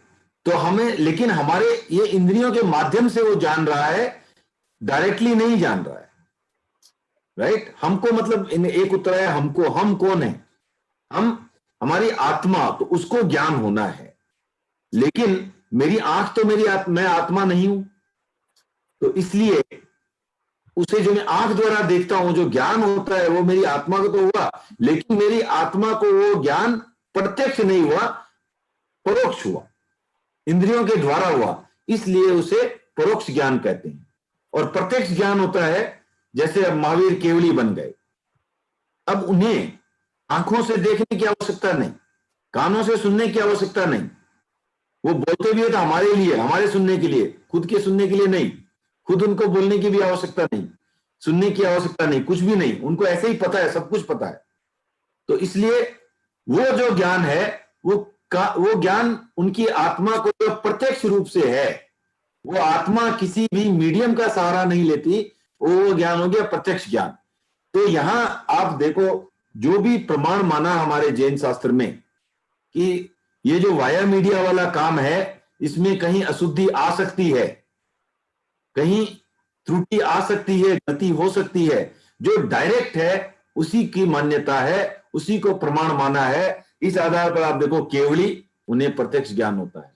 तो हमें, लेकिन हमारे ये इंद्रियों के माध्यम से वो जान रहा है, डायरेक्टली नहीं जान रहा है, राइट? हमको, मतलब एक उत्तर है हमको, हम कौन है? हम, हमारी आत्मा, तो उसको ज्ञान होना है। लेकिन मेरी आंख तो मैं आत्मा नहीं हूं, तो इसलिए उसे जो मैं आंख द्वारा देखता हूं, जो ज्ञान होता है वो मेरी आत्मा को तो हुआ, लेकिन मेरी आत्मा को वो ज्ञान प्रत्यक्ष नहीं हुआ, परोक्ष हुआ, इंद्रियों के द्वारा हुआ, इसलिए उसे परोक्ष ज्ञान कहते हैं। और प्रत्यक्ष ज्ञान होता है, जैसे अब महावीर केवली बन गए, अब उन्हें आंखों से देखने की आवश्यकता नहीं, कानों से सुनने की आवश्यकता नहीं, वो बोलते भी है तो हमारे लिए, हमारे सुनने के लिए, खुद के सुनने के लिए नहीं, खुद उनको बोलने की भी आवश्यकता नहीं, सुनने की आवश्यकता नहीं, कुछ भी नहीं, उनको ऐसे ही पता है, सब कुछ पता है। तो इसलिए वो जो ज्ञान है, वो ज्ञान उनकी आत्मा को जो प्रत्यक्ष रूप से है, वो आत्मा किसी भी मीडियम का सहारा नहीं लेती, वो ज्ञान हो गया प्रत्यक्ष ज्ञान। तो यहां आप देखो, जो भी प्रमाण माना हमारे जैन शास्त्र में कि ये जो वाया मीडिया वाला काम है, इसमें कहीं अशुद्धि आ सकती है, कहीं त्रुटि आ सकती है, गलती हो सकती है, जो डायरेक्ट है उसी की मान्यता है, उसी को प्रमाण माना है। इस आधार पर आप देखो, केवली, उन्हें प्रत्यक्ष ज्ञान होता है,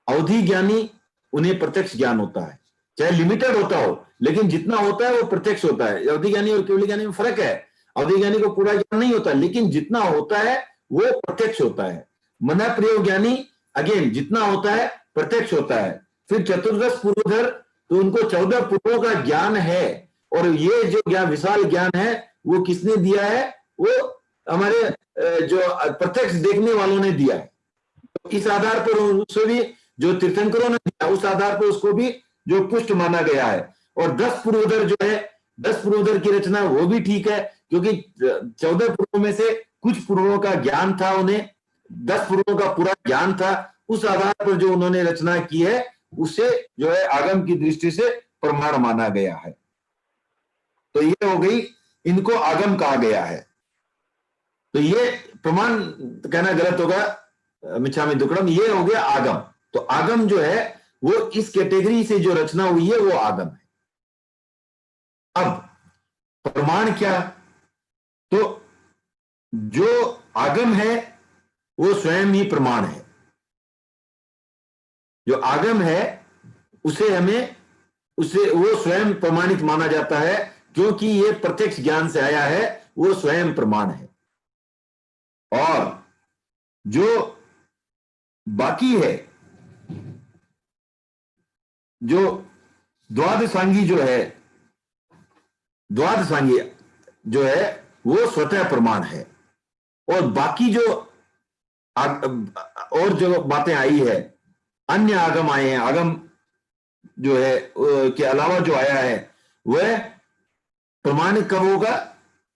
अवधि ज्ञानी, उन्हें प्रत्यक्ष ज्ञान होता है, चाहे लिमिटेड होता हो, लेकिन जितना होता है वो प्रत्यक्ष होता है। अवधि ज्ञानी और केवली ज्ञानी में फर्क है, अवधि ज्ञानी को पूरा ज्ञान नहीं होता, लेकिन जितना होता है वो प्रत्यक्ष होता है। मन प्रयोग ज्ञानी, अगेन, जितना होता है प्रत्यक्ष होता है। फिर चतुर्दश पूर्वधर, तो उनको 14 पूर्वों का ज्ञान है, और ये जो ज्ञान, विशाल ज्ञान है, वो किसने दिया है? वो हमारे जो प्रत्यक्ष देखने वालों ने दिया है। तो इस आधार पर उसको भी, जो तीर्थंकरों ने दिया, उस आधार पर उसको भी जो पुष्ट माना गया है। और 10 पूर्वोधर जो है, 10 पूर्वोधर की रचना वो भी ठीक है, क्योंकि 14 पूर्वों में से कुछ पूर्वों का ज्ञान था, उन्हें 10 पूर्वों का पूरा ज्ञान था, उस आधार पर जो उन्होंने रचना की है, उसे जो है आगम की दृष्टि से प्रमाण माना गया है। तो ये हो गई, इनको आगम कहा गया है। तो ये प्रमाण कहना गलत होगा, मिच्छामि दुक्कडम, ये हो गया आगम। तो आगम जो है वो इस कैटेगरी से जो रचना हुई है वो आगम है। अब प्रमाण क्या? तो जो आगम है वो स्वयं ही प्रमाण है। जो आगम है उसे वो स्वयं प्रमाणित माना जाता है, क्योंकि ये प्रत्यक्ष ज्ञान से आया है, वो स्वयं प्रमाण है। और जो बाकी है, जो द्वादशांगी जो है वो स्वतः प्रमाण है। और बाकी जो और जो बातें आई है, अन्य आगम आए हैं, आगम जो है के अलावा जो आया है वह प्रमाणित कब होगा?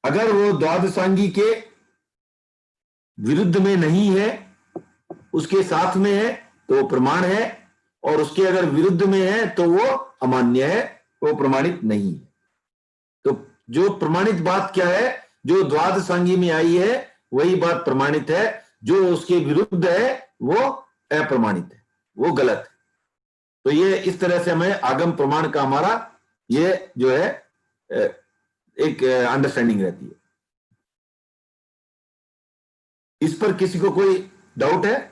अगर वो द्वादशांगी के विरुद्ध में नहीं है, उसके साथ में है तो वो प्रमाण है, और उसके अगर विरुद्ध में है तो वो अमान्य है, वो प्रमाणित नहीं है। तो जो प्रमाणित बात क्या है? जो द्वादशांगी में आई है वही बात प्रमाणित है, जो उसके विरुद्ध है वो अप्रमाणित है, वो गलत है। तो ये इस तरह से हमें आगम प्रमाण का हमारा ये जो है एक अंडरस्टैंडिंग रहती है। इस पर किसी को कोई डाउट है?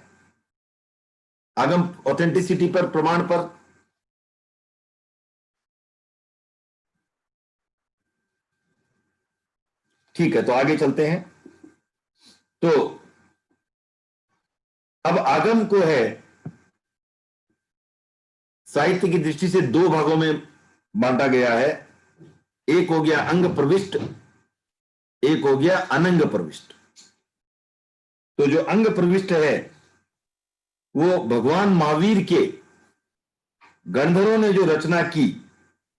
आगम ऑथेंटिसिटी पर, प्रमाण पर? ठीक है, तो आगे चलते हैं। तो अब आगम को है साहित्य की दृष्टि से दो भागों में बांटा गया है। एक हो गया अंग प्रविष्ट, एक हो गया अनंग प्रविष्ट। तो जो अंग प्रविष्ट है वो भगवान महावीर के गंधर्वों ने जो रचना की,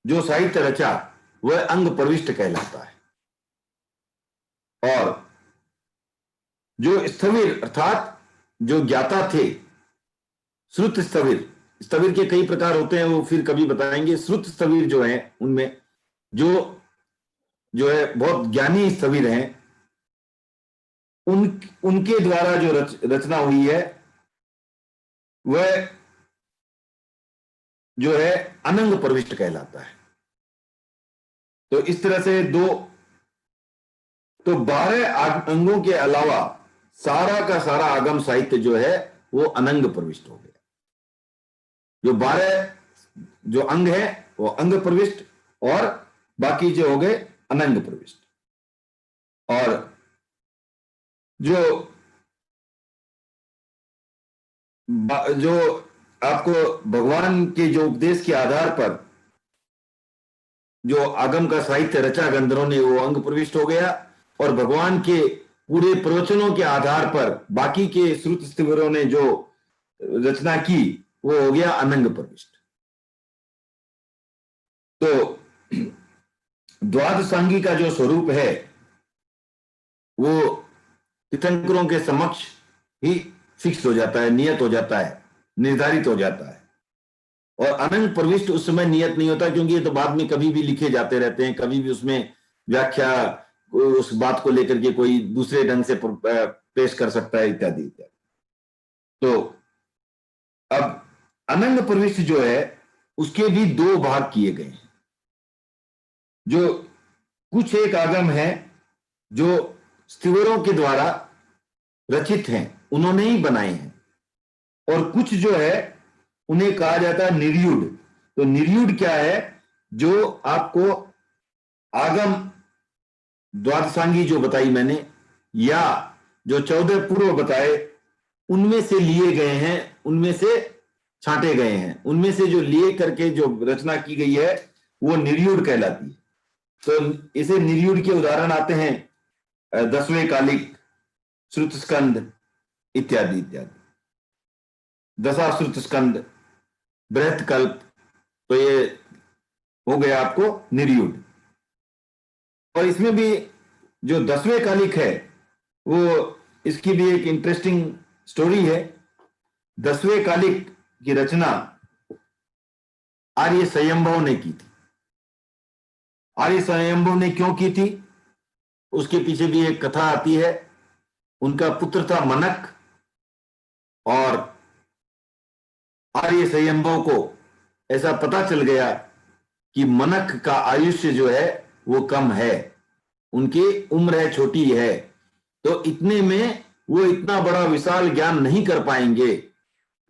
जो साहित्य रचा, वह अंग प्रविष्ट कहलाता है। और जो स्थविर अर्थात जो ज्ञाता थे, श्रुत स्थविर, स्थविर के कई प्रकार होते हैं, वो फिर कभी बताएंगे। श्रुत स्थविर जो है उनमें जो है बहुत ज्ञानी स्थविर हैं, उनके द्वारा जो रचना हुई है वह जो है अनंग प्रविष्ट कहलाता है। तो इस तरह से 12 अंगों के अलावा सारा का सारा आगम साहित्य जो है वो अनंग प्रविष्ट हो गया। जो 12 जो अंग है वो अंग प्रविष्ट, और बाकी जो हो गए अनंग प्रविष्ट। और जो आपको भगवान के जो उपदेश के आधार पर जो आगम का साहित्य रचा गंधर्वों ने, वो अंग प्रविष्ट हो गया। और भगवान के पूरे प्रवचनों के आधार पर बाकी के श्रुत स्थविरों ने जो रचना की वो हो गया अनंग प्रविष्ट। तो द्वादशांगी का जो स्वरूप है वो तीर्थंकरों के समक्ष ही फिक्स हो जाता है, नियत हो जाता है, निर्धारित हो जाता है। और अनंग प्रविष्ट उस समय नियत नहीं होता, क्योंकि ये तो बाद में कभी भी लिखे जाते रहते हैं, कभी भी उसमें व्याख्या उस बात को लेकर के कोई दूसरे ढंग से पेश कर सकता है, इत्यादि इत्यादि। तो अब अनंग प्रविष्ट जो है उसके भी 2 भाग किए गए हैं। जो कुछ एक आगम है जो स्थविरों के द्वारा रचित हैं, उन्होंने ही बनाए हैं, और कुछ जो है उन्हें कहा जाता है निर्युड। तो निर्युड क्या है? जो आपको आगम द्वादशांगी जो बताई मैंने, या जो 14 पूर्व बताए, उनमें से लिए गए हैं, उनमें से छांटे गए हैं, उनमें से जो लिए करके जो रचना की गई है वो निर्युड कहलाती है। तो इसे निर्युड के उदाहरण आते हैं 10वें कालिक, श्रुत स्कंद इत्यादि इत्यादि, दशाश्रुत स्कंद, बृहत कल्प। तो ये हो गया आपको निर्युड। और इसमें भी जो 10वें कालिक है वो, इसकी भी एक इंटरेस्टिंग स्टोरी है। 10वें कालिक की रचना आर्य स्वयंभव ने की थी। आर्य स्वयंभव ने क्यों की थी उसके पीछे भी एक कथा आती है। उनका पुत्र था मनक, और आर्य स्वयंभव को ऐसा पता चल गया कि मनक का आयुष्य जो है वो कम है, उनकी उम्र है छोटी है, तो इतने में वो इतना बड़ा विशाल ज्ञान नहीं कर पाएंगे,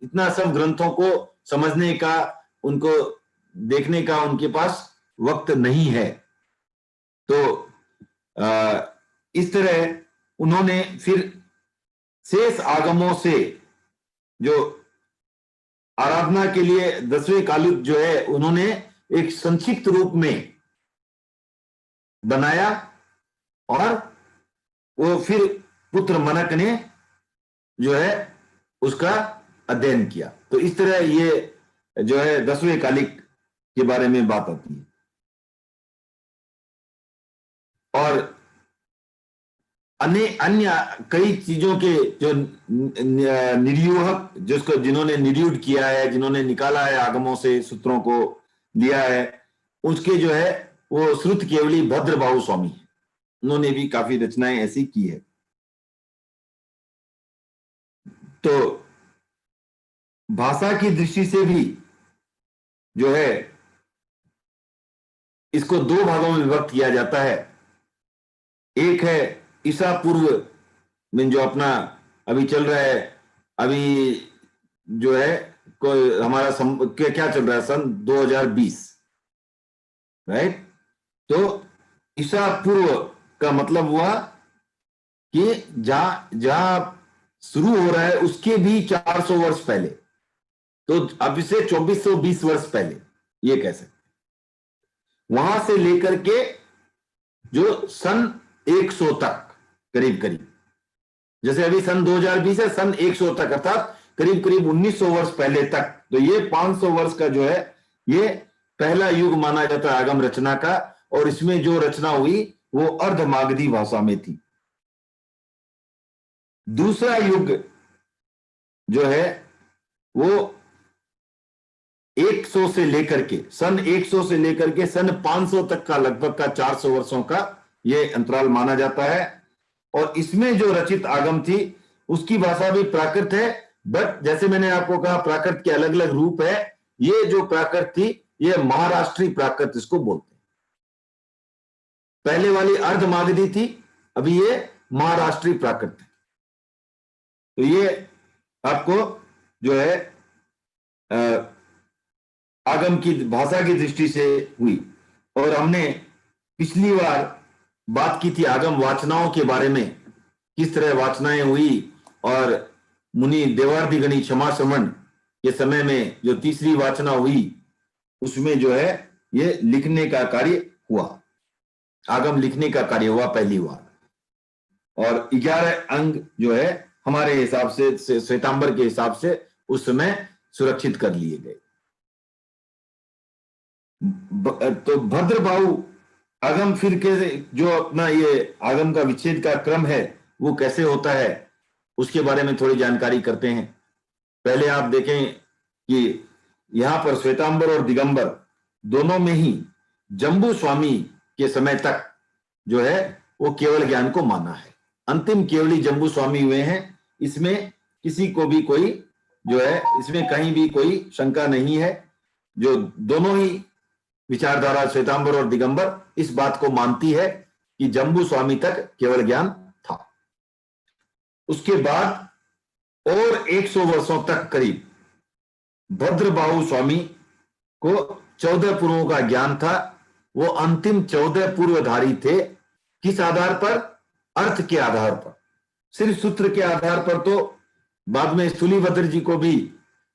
इतना सब ग्रंथों को समझने का, उनको देखने का उनके पास वक्त नहीं है। तो इस तरह उन्होंने फिर शेष आगमों से जो आराधना के लिए 10वें कालिक जो है उन्होंने एक संक्षिप्त रूप में बनाया और वो फिर पुत्र मनक ने जो है उसका अध्ययन किया। तो इस तरह ये जो है 10वें कालिक के बारे में बात आती है। और अन्य कई चीजों के जो निर्यूहक, जिन्होंने निर्यूढ़ किया है, जिन्होंने निकाला है आगमों से, सूत्रों को लिया है, उसके जो है वो श्रुत केवली भद्रबाहु स्वामी है। उन्होंने भी काफी रचनाएं ऐसी की है। तो भाषा की दृष्टि से भी जो है इसको 2 भागों में विभक्त किया जाता है। एक है ईसा पूर्व में जो अपना अभी चल रहा है, अभी जो है कोई हमारा क्या चल रहा है, सन 2020, राइट। तो ईसा पूर्व का मतलब हुआ कि जहां शुरू हो रहा है उसके भी 400 वर्ष पहले, तो अब से 2420 वर्ष पहले ये कह सकते, वहां से लेकर के जो सन 100 तक करीब करीब, जैसे अभी सन 2020 है, सन 100 तक अर्थात करीब करीब 1900 वर्ष पहले तक। तो ये 500 वर्ष का जो है ये पहला युग माना जाता है आगम रचना का। और इसमें जो रचना हुई वो अर्धमागधी भाषा में थी। दूसरा युग जो है वो 100 से लेकर के सन 100 से लेकर के सन 500 तक का लगभग का 400 वर्षों का ये अंतराल माना जाता है। और इसमें जो रचित आगम थी उसकी भाषा भी प्राकृत है, बट जैसे मैंने आपको कहा प्राकृत के अलग अलग रूप है। ये जो प्राकृत थी ये महाराष्ट्री प्राकृत इसको बोलते हैं। पहले वाली अर्धमागधी थी, अभी ये महाराष्ट्री प्राकृत है। तो ये आपको जो है आगम की भाषा की दृष्टि से हुई। और हमने पिछली बार बात की थी आगम वाचनाओं के बारे में, किस तरह वाचनाएं हुई। और मुनि देवार्दिगणी क्षमा श्रवण के समय में जो तीसरी वाचना हुई उसमें जो है ये लिखने का कार्य हुआ, आगम लिखने का कार्य हुआ पहली बार। और 11 अंग जो है हमारे हिसाब से श्वेतांबर के हिसाब से उस समय सुरक्षित कर लिए गए। तो भद्रबाहु आगम फिर के जो अपना ये आगम का विच्छेद का क्रम है वो कैसे होता है उसके बारे में थोड़ी जानकारी करते हैं। पहले आप देखें कि यहां पर श्वेतांबर और दिगंबर दोनों में ही जम्बू स्वामी के समय तक जो है वो केवल ज्ञान को माना है। अंतिम केवली जम्बू स्वामी हुए हैं, इसमें किसी को भी कोई जो है इसमें कहीं भी कोई शंका नहीं है। जो दोनों ही विचारधारा श्वेतांबर और दिगंबर इस बात को मानती है कि जम्बू स्वामी तक केवल ज्ञान था। उसके बाद और 100 वर्षों तक करीब भद्रबाहु स्वामी को 14 पूर्वों का ज्ञान था। वो अंतिम 14 पूर्वधारी थे। किस आधार पर? अर्थ के आधार पर। सिर्फ सूत्र के आधार पर तो बाद में स्थूलीभद्र जी को भी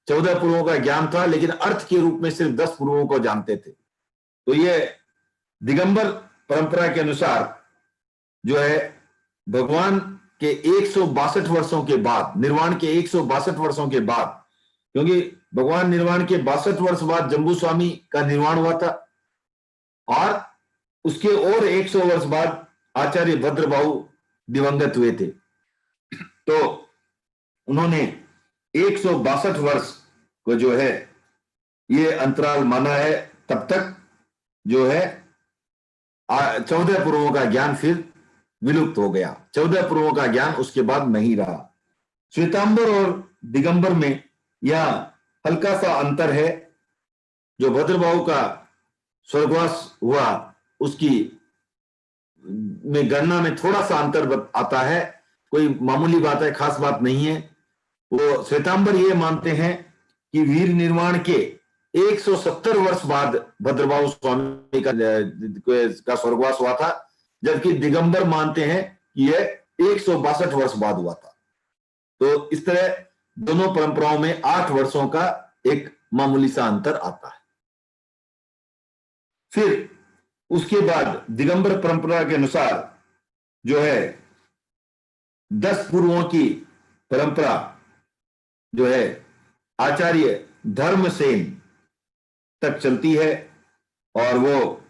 14 पूर्वों का ज्ञान था, लेकिन अर्थ के रूप में सिर्फ 10 पूर्वों को जानते थे। तो ये दिगंबर परंपरा के अनुसार जो है भगवान के 162 वर्षों के बाद, निर्वाण के 162 वर्षों के बाद, क्योंकि भगवान निर्वाण के 62 वर्ष बाद जम्बू स्वामी का निर्वाण हुआ था और उसके और 100 वर्ष बाद आचार्य भद्रबाहु दिवंगत हुए थे। तो उन्होंने 162 वर्ष को जो है ये अंतराल माना है। तब तक जो है 14 पूर्वों का ज्ञान फिर विलुप्त हो गया। 14 पूर्वों का ज्ञान उसके बाद नहीं रहा। श्वेतांबर और दिगंबर में यह हल्का सा अंतर है। जो भद्रबाहु का स्वर्गवास हुआ उसकी में गणना में थोड़ा सा अंतर आता है, कोई मामूली बात है, खास बात नहीं है। वो श्वेतांबर ये मानते हैं कि वीर निर्माण के 170 वर्ष बाद भद्रबाहु स्वामी का स्वर्गवास हुआ था, जबकि दिगंबर मानते हैं कि यह 162 वर्ष बाद हुआ था। तो इस तरह दोनों परंपराओं में 8 वर्षों का एक मामूली सा अंतर आता है। फिर उसके बाद दिगंबर परंपरा के अनुसार जो है 10 पूर्वों की परंपरा जो है आचार्य धर्मसेन तक चलती है और वो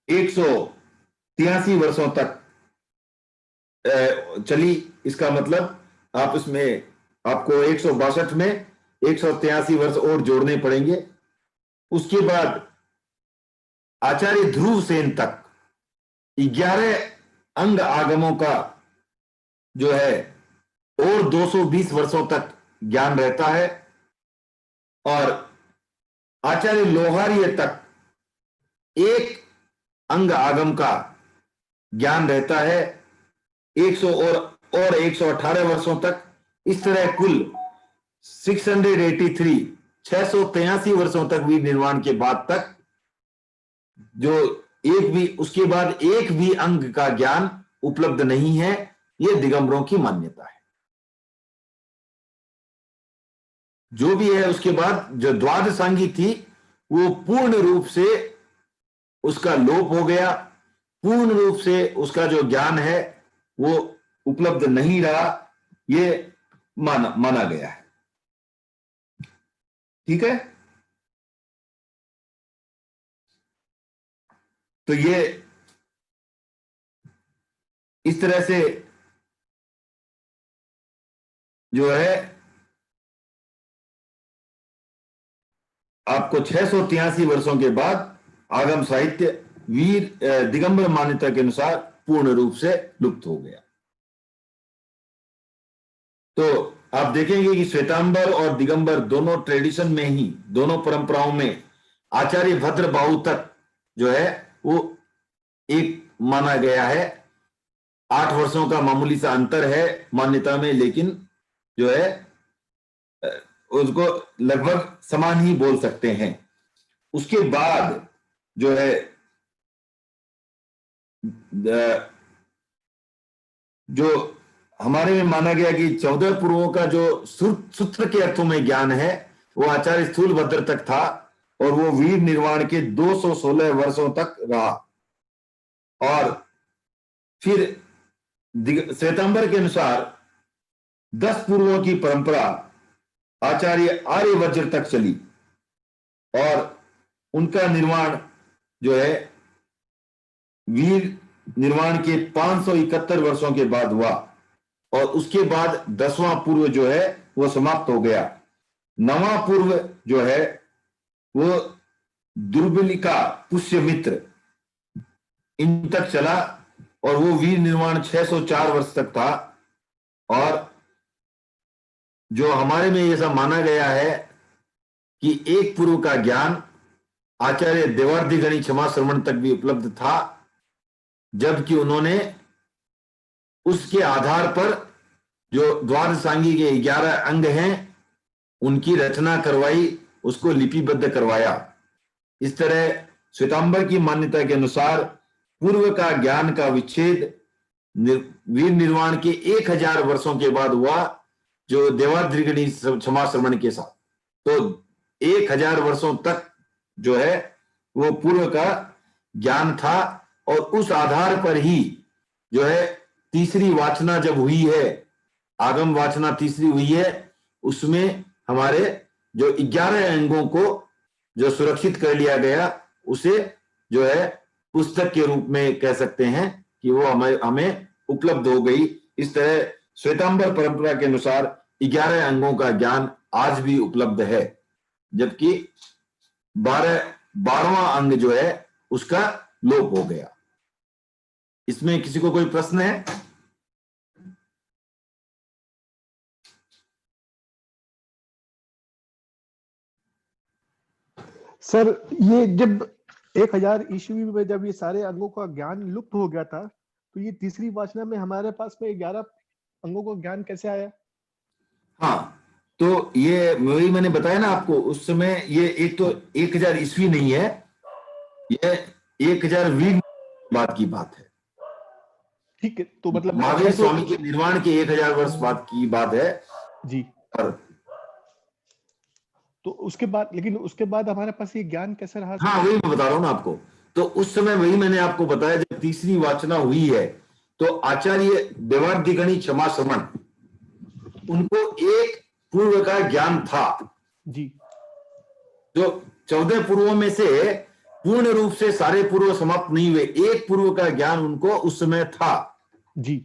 183 वर्षों तक चली। इसका मतलब आप इसमें आपको 162 में 183 वर्ष और जोड़ने पड़ेंगे। उसके बाद आचार्य ध्रुव सेन तक 11 अंग आगमों का जो है और 220 वर्षों तक ज्ञान रहता है, और आचार्य लोहार्य तक एक अंग आगम का ज्ञान रहता है 100 और 118 वर्षों तक। इस तरह कुल 683 वर्षों तक वीर निर्माण के बाद तक जो उसके बाद एक भी अंग का ज्ञान उपलब्ध नहीं है। यह दिगंबरों की मान्यता है। जो भी है उसके बाद जो द्वादशांगी थी वो पूर्ण रूप से उसका लोप हो गया, पूर्ण रूप से उसका जो ज्ञान है वो उपलब्ध नहीं रहा, ये माना गया है। ठीक है, तो ये इस तरह से जो है आपको 683 वर्षों के बाद आगम साहित्य वीर दिगंबर मान्यता के अनुसार पूर्ण रूप से लुप्त हो गया। तो आप देखेंगे कि श्वेतांबर और दिगंबर दोनों ट्रेडिशन में ही, दोनों परंपराओं में आचार्य भद्रबाहु तक जो है वो एक माना गया है। 8 वर्षों का मामूली सा अंतर है मान्यता में, लेकिन जो है उसको लगभग समान ही बोल सकते हैं। उसके बाद जो है जो हमारे में माना गया कि 14 पूर्वों का जो सूत्र के अर्थों में ज्ञान है वो आचार्य स्थूलभद्र तक था, और वो वीर निर्माण के 216 वर्षों तक रहा। और फिर श्वेतांबर के अनुसार 10 पूर्वों की परंपरा आचार्य आर्यवज्र तक चली, और उनका निर्माण जो है वीर निर्माण के 571 वर्षों के बाद हुआ, और उसके बाद 10वां पूर्व जो है वो समाप्त हो गया। 9वां पूर्व जो है वो दुर्बलिका पुष्यमित्र इन तक चला, और वो वीर निर्माण 604 वर्ष तक था। और जो हमारे में ऐसा माना गया है कि एक पूर्व का ज्ञान आचार्य देवार्धिगणी क्षमा श्रवण तक भी उपलब्ध था, जबकि उन्होंने उसके आधार पर जो द्वादशांगी के 11 अंग हैं उनकी रचना करवाई, उसको लिपिबद्ध करवाया। इस तरह श्वेतांबर की मान्यता के अनुसार पूर्व का ज्ञान का विच्छेद वीर निर्माण के 1000 वर्षों के बाद हुआ, जो देवार्धिगणी क्षमा श्रवण के साथ। तो 1000 वर्षों तक जो है वो पूर्व का ज्ञान था, और उस आधार पर ही जो है तीसरी वाचना जब हुई है, आगम वाचना तीसरी हुई है, उसमें हमारे जो 11 अंगों को जो सुरक्षित कर लिया गया, उसे जो है पुस्तक के रूप में कह सकते हैं कि वो हमें उपलब्ध हो गई। इस तरह श्वेतांबर परंपरा के अनुसार 11 अंगों का ज्ञान आज भी उपलब्ध है, जबकि 12वां अंग जो है उसका लोप हो गया। इसमें किसी को कोई प्रश्न है? सर, ये जब 1000 ईस्वी में जब ये सारे अंगों का ज्ञान लुप्त हो गया था, तो ये तीसरी वाचना में हमारे पास में 11 अंगों को ज्ञान कैसे आया? हाँ, तो ये वही मैंने बताया ना आपको, उस समय ये एक तो 1000 ईस्वी नहीं है, ये 1000 वीर बाद की बात है। ठीक है, तो मतलब महावीर 600 स्वामी के निर्वाण के 1000 वर्ष बाद की बात है। जी। और तो उसके बाद, लेकिन उसके बाद हमारे पास ये ज्ञान कैसे रहा? हाँ, वही मैं बता रहा हूँ ना आपको। तो उस समय वही मैंने आपको बताया, जब तीसरी वाचना हुई है तो आचार्य देवार्धिगणी क्षमा श्रमण, उनको एक पूर्व का ज्ञान था। जी। जो 14 पूर्वों में से पूर्ण रूप से सारे पूर्व समाप्त नहीं हुए, एक पूर्व का ज्ञान उनको उस समय था। जी।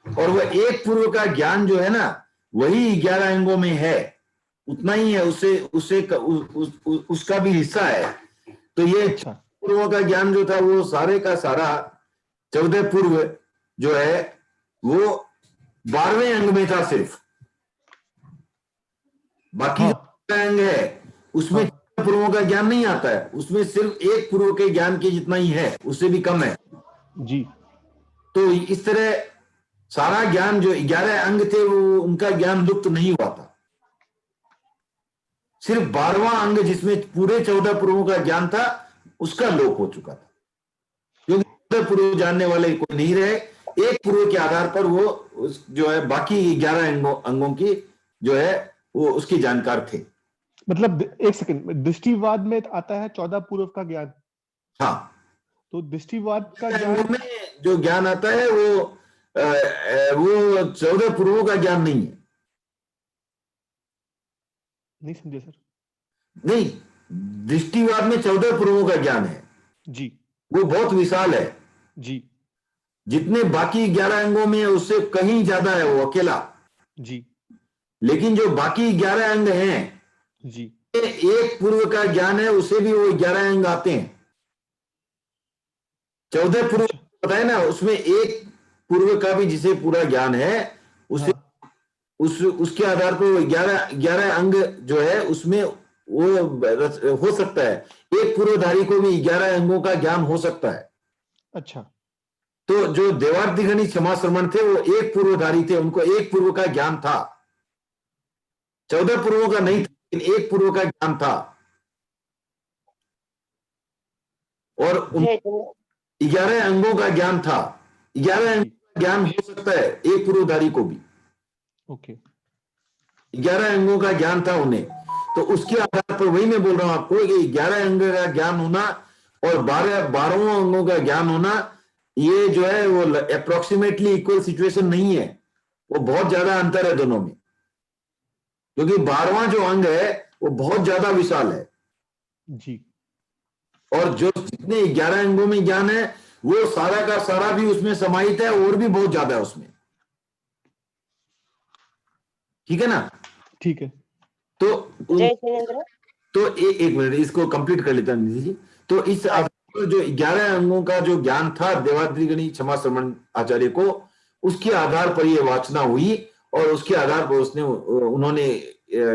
और वह एक पूर्व का ज्ञान जो है ना, वही 11 अंगों में है, उतना ही है, उसका भी हिस्सा है। तो ये अच्छा। पूर्वों का ज्ञान जो था वो सारे का सारा 14 पूर्व जो है वो 12वें अंग में था सिर्फ। बाकी हाँ। जो अंग है उसमें हाँ। पूर्वों का ज्ञान नहीं आता है, उसमें सिर्फ एक पूर्व के ज्ञान के जितना ही है, उससे भी कम है। जी। तो इस तरह सारा ज्ञान जो 11 अंग थे वो उनका ज्ञान लुप्त नहीं हुआ था। सिर्फ 12वां अंग जिसमें पूरे 14 पूर्वों का ज्ञान था उसका लोप हो चुका था, क्योंकि 14 पूर्व जानने वाले कोई नहीं रहे। एक पूर्व के आधार पर वो जो है बाकी 11 अंगों की जो है वो उसकी जानकार थे। मतलब एक सेकंड, दृष्टिवाद में आता है 14 पूर्व का ज्ञान। हाँ, तो दृष्टिवाद का अंगों ज्ञान में जो ज्ञान आता है वो 14 पूर्वों का ज्ञान नहीं है। नहीं समझे सर? नहीं, दृष्टिवाद में 14 पूर्वों का ज्ञान है, जी। वो बहुत विशाल है। जी। जितने बाकी 11 अंगों में है उससे कहीं ज्यादा है वो अकेला। जी। लेकिन जो बाकी 11 अंग हैं, जी। एक पूर्व का ज्ञान है, उसे भी वो 11 अंग आते हैं। 14 पूर्व बताए ना, उसमें एक पूर्व का भी जिसे पूरा ज्ञान है उसे उसके आधार पर 11 अंग जो है उसमें वो हो सकता है। एक पूर्वधारी को भी 11 अंगों का ज्ञान हो सकता है। अच्छा। तो जो देवार्धिगणी क्षमा श्रमण थे वो एक पूर्वधारी थे, उनको एक पूर्व का ज्ञान था, 14 पूर्वों का नहीं था, लेकिन एक पूर्व का ज्ञान था। और 11 अंगों का ज्ञान था। 11 अंगों का ज्ञान हो सकता है एक पूर्वधारी को भी। ओके। 11 अंगों का ज्ञान था उन्हें। तो उसके आधार पर वही मैं बोल रहा हूं आपको कि 11 अंग का ज्ञान होना और 12 अंगों का ज्ञान होना, ये जो है वो अप्रोक्सीमेटली इक्वल सिचुएशन नहीं है, वो बहुत ज्यादा अंतर है दोनों में। क्योंकि 12वां जो अंग है वो बहुत ज्यादा विशाल है। जी। और जो जितने 11 अंगों में ज्ञान है वो सारा का सारा भी उसमें समाहित है, और भी बहुत ज्यादा है उसमें। ठीक है ना? ठीक है। तो एक मिनट इसको कंप्लीट कर लेता हूं जी। तो इस आधार पर जो 11 अंगों का जो ज्ञान था देवाद्रिगणी क्षमा श्रमण आचार्य को, उसके आधार पर ये वाचना हुई और उसके आधार पर उन्होंने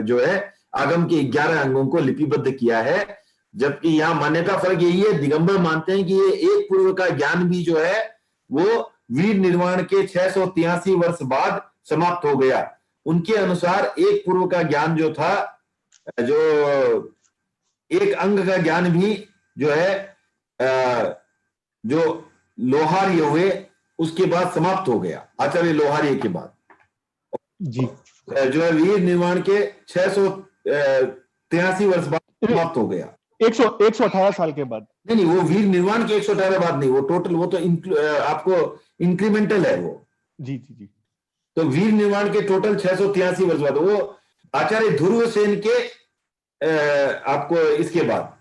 जो है आगम के 11 अंगों को लिपिबद्ध किया है। जबकि यहाँ मान्यता फर्क यही है, दिगंबर मानते हैं कि ये एक पूर्व का ज्ञान भी जो है वो वीर निर्माण के 683 वर्ष बाद समाप्त हो गया। उनके अनुसार एक पूर्व का ज्ञान जो था, जो एक अंग का ज्ञान भी जो है जो लोहार्य हुए उसके बाद समाप्त हो गया, आचार्य लोहार्य के बाद। जी। जो है वीर निर्माण के 683 वर्ष बाद समाप्त हो गया। 118 साल के बाद। नहीं, वो वीर निर्माण के 118 बाद नहीं, वो टोटल, वो तो आपको इंक्रीमेंटल है वो। जी जी जी। तो वीर निर्माण के टोटल 683 वर्ष बाद, वो आचार्य ध्रुव सेन के आपको इसके बाद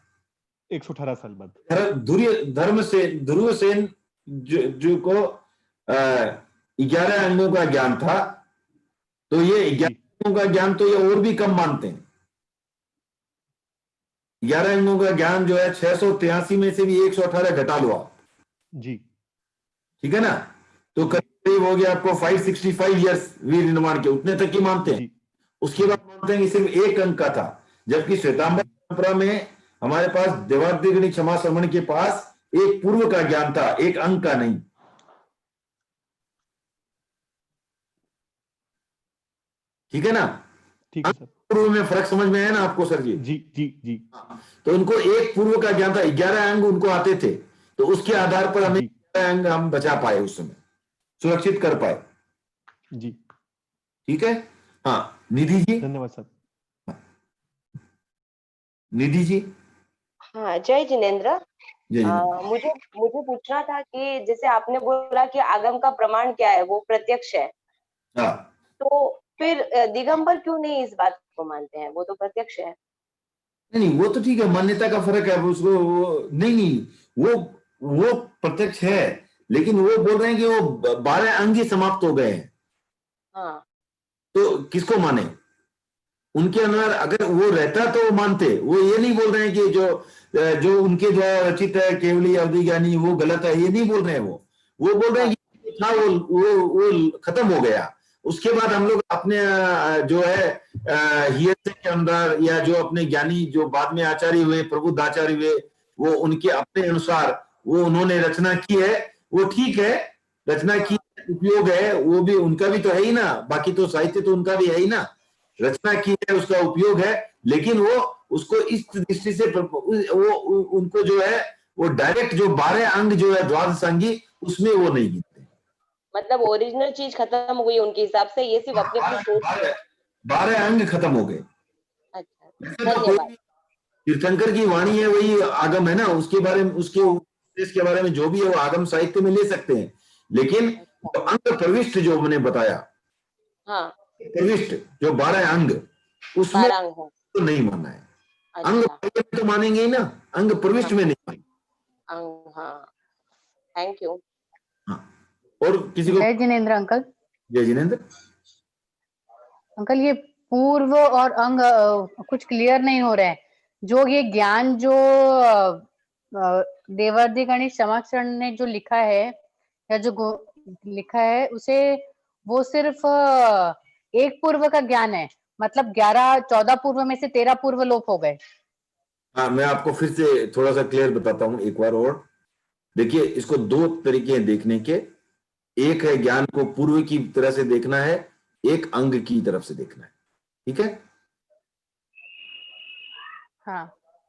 118 साल बाद ध्रुव सेन जो को 11 अंगों का ज्ञान था। तो ये 11 अंगों का ज्ञान तो ये और भी कम मानते हैं। 11 अंगों का ज्ञान जो है 683 में से भी 118 घटा लो आप जी। ठीक है ना? तो करीब हो गया आपको 565 ईयर्स वीर निर्माण के, उतने तक ही मानते हैं। उसके बाद मानते हैं कि सिर्फ एक अंक का था, जबकि श्वेतांबर परंपरा में हमारे पास देवार्धिगणी क्षमा श्रमण के पास एक पूर्व का ज्ञान था, एक अंक का नहीं। ठीक है ना? ठीक है सर। पूर्व में फर्क समझ में आया ना आपको सर जी? जी जी जी तो उनको एक पूर्व का ज्ञान था, 11 अंग उनको आते थे, तो उसके आधार पर हमें जी 11 अंग हम बचा पाए, उस समय सुरक्षित कर पाए। जी, ठीक है। हाँ निधि जी, धन्यवाद सर। निधि जी। हाँ, जय जिनेन्द्र। जय जिनेन्द्र। मुझे मुझे पूछना था कि जैसे आपने बोला कि आगम का प्रमाण क्या है, वो प्रत्यक्ष है, हाँ तो फिर दिगंबर क्यों नहीं इस बात को मानते हैं? वो तो प्रत्यक्ष है। नहीं नहीं, वो तो ठीक है, मान्यता का फर्क है, उसको नहीं नहीं, वो प्रत्यक्ष है, लेकिन वो बोल रहे हैं कि वो 12 अंग ही समाप्त हो गए हैं, हाँ, तो किसको माने? उनके अंदर अगर वो रहता तो वो मानते। वो ये नहीं बोल रहे हैं कि जो उनके द्वारा रचित है केवली अवधि ज्ञानी वो गलत है, ये नहीं बोल रहे हैं। वो बोल रहे हैं कि था वो खत्म हो गया। उसके बाद हम लोग अपने जो है हियर्से के अंदर, या जो अपने ज्ञानी जो बाद में आचार्य हुए, प्रबुद्ध आचार्य हुए, वो उनके अपने अनुसार वो उन्होंने रचना की है, वो ठीक है, रचना की, उपयोग है, वो भी उनका भी तो है ही ना, बाकी तो साहित्य तो उनका भी है ही ना, रचना की है, उसका उपयोग है, लेकिन वो उसको इस दृष्टि से वो उनको जो है वो डायरेक्ट जो 12 अंग जो है द्वादश अंगी, उसमें वो नहीं गिनते। मतलब ओरिजिनल चीज खत्म हो गई उनके हिसाब से, ये सिर्फ अपनी अपनी सोच। 12 अंग खत्म हो गए। अच्छा, धन्यवाद। तीर्थंकर की वाणी है, वही आगम है ना, उसके बारे में, उसके उपदेश के बारे में जो भी है वो आगम साहित्य में ले सकते हैं, लेकिन तो अंग प्रविष्ट जो मैंने बताया, हाँ, प्रविष्ट जो 12 अंग, उसमें 12 अंग है। तो नहीं मानना है। अंग अच्छा, तो मानेंगे ही ना, अंग प्रविष्ट में नहीं मानेंगे। अंग, हाँ, थैंक यू। हाँ, और किसी को? जय जिनेन्द्र अंकल। जय जिनेन्द्र। अंकल ये पूर्व और अंग कुछ क्लियर नहीं हो रहा है। जो ये ज्ञान जो देवर्षि गणेश समाक्षर ने जो लिखा है या जो लिखा है उसे, वो सिर्फ एक पूर्व का ज्ञान है, मतलब 14 पूर्व में से 13 पूर्व लोप हो गए। हाँ, मैं आपको फिर से थोड़ा सा क्लियर बताता हूं एक बार और। देखिए, इसको 2 तरीके हैं देखने के। एक है ज्ञान को पूर्व की तरह से देखना है, एक अंग की तरफ से देखना है। ठीक है? हाँ,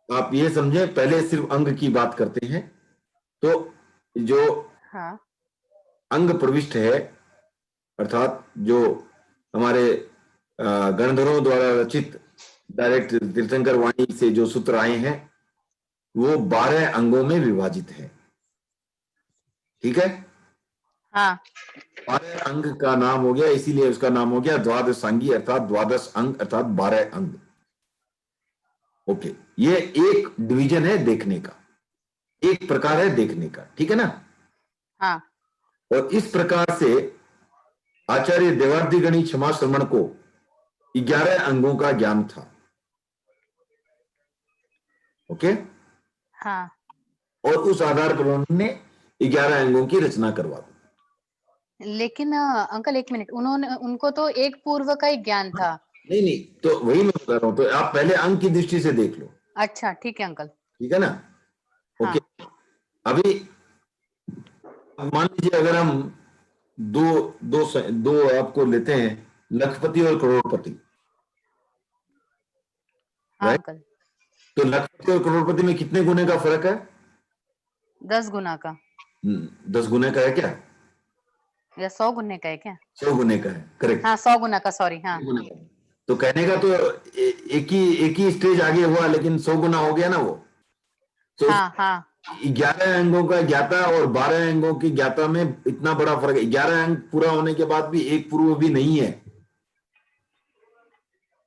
आप ये समझे, पहले सिर्फ अंग की बात करते हैं। तो जो हाँ, अंग प्रविष्ट है, अर्थात जो हमारे गणधरों द्वारा रचित डायरेक्ट तीर्थंकर वाणी से जो सूत्र आए हैं, वो 12 अंगों में विभाजित है। ठीक है? हाँ, 12 अंग का नाम हो गया, इसीलिए उसका नाम हो गया द्वादशांगी, अर्थात द्वादश अंग, अर्थात 12 अंग। ओके, ये एक डिवीजन है देखने का, एक प्रकार है देखने का। ठीक है ना? हाँ, और इस प्रकार से आचार्य देवार्षि गणेश क्षमा श्रवण को 11 अंगों का ज्ञान था। ओके? हाँ। और उस आधार पर उन्होंने 11 अंगों की रचना करवा दी। लेकिन अंकल एक मिनट, उनको तो एक पूर्व का ही ज्ञान था। नहीं नहीं, तो वही मैं बता रहा हूं, तो आप पहले अंग की दृष्टि से देख लो। अच्छा, ठीक है अंकल। ठीक है ना? हाँ, ओके। अभी मान लीजिए अगर हम दो आपको लेते हैं, लखपति और करोड़पति। हाँ राइट? अंकल। तो लखपति और करोड़पति में कितने गुने का फर्क है? 10 गुना का 10 गुने का है क्या? या 100 गुने का है क्या? 100 गुने का है, करेक्ट। हाँ, 100 गुना का, सॉरी। हाँ, तो कहने का तो एक ही स्टेज आगे हुआ, लेकिन 100 गुना हो गया ना वो। तो हाँ, हाँ, 11 अंगों का ज्ञाता और 12 अंगों की ज्ञाता में इतना बड़ा फर्क है। 11 अंग पूरा होने के बाद भी एक पूर्व भी नहीं है,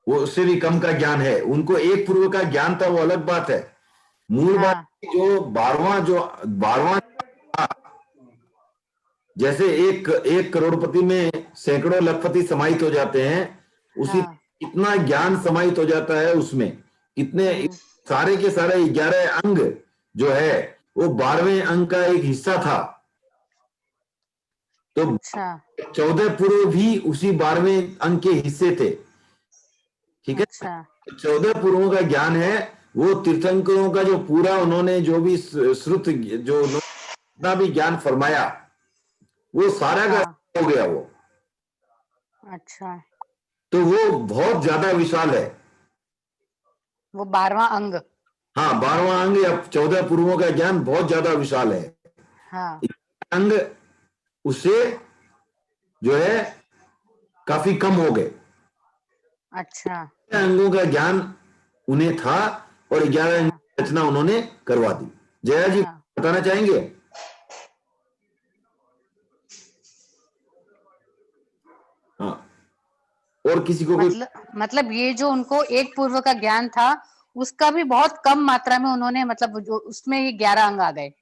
वो उससे भी कम का ज्ञान है। उनको एक पूर्व का ज्ञान था, वो अलग बात है। मूल हाँ, बात जो 12वां जैसे एक करोड़पति में सैकड़ों लखपति समाहित हो जाते हैं, उसी हाँ, इतना ज्ञान समाहित हो जाता है उसमें। कितने सारे के सारे 11 अंग जो है वो 12वें अंग का एक हिस्सा था। तो अच्छा, 14 पूर्व भी उसी 12वें अंग के हिस्से थे। ठीक है? अच्छा, 14 पूर्वों का ज्ञान है, वो तीर्थंकरों का जो पूरा उन्होंने जो भी श्रुत जो उन्होंने भी ज्ञान फरमाया, वो सारा का हाँ, हो गया वो। अच्छा, तो वो बहुत ज्यादा विशाल है। वो 12वां अंग। हाँ, 12वां अंग या 14 पूर्वों का ज्ञान बहुत ज्यादा विशाल है। हाँ, अंग उससे जो है काफी कम हो गए। अच्छा। अंगों का ज्ञान उन्हें था और 11 अंगों की रचना उन्होंने करवा दी। जया जी हाँ। बताना चाहेंगे? हाँ, और किसी को कोई? मतलब ये जो उनको एक पूर्व का ज्ञान था उसका भी बहुत कम मात्रा में उन्होंने, मतलब जो उसमें ये 11 अंग आ गए।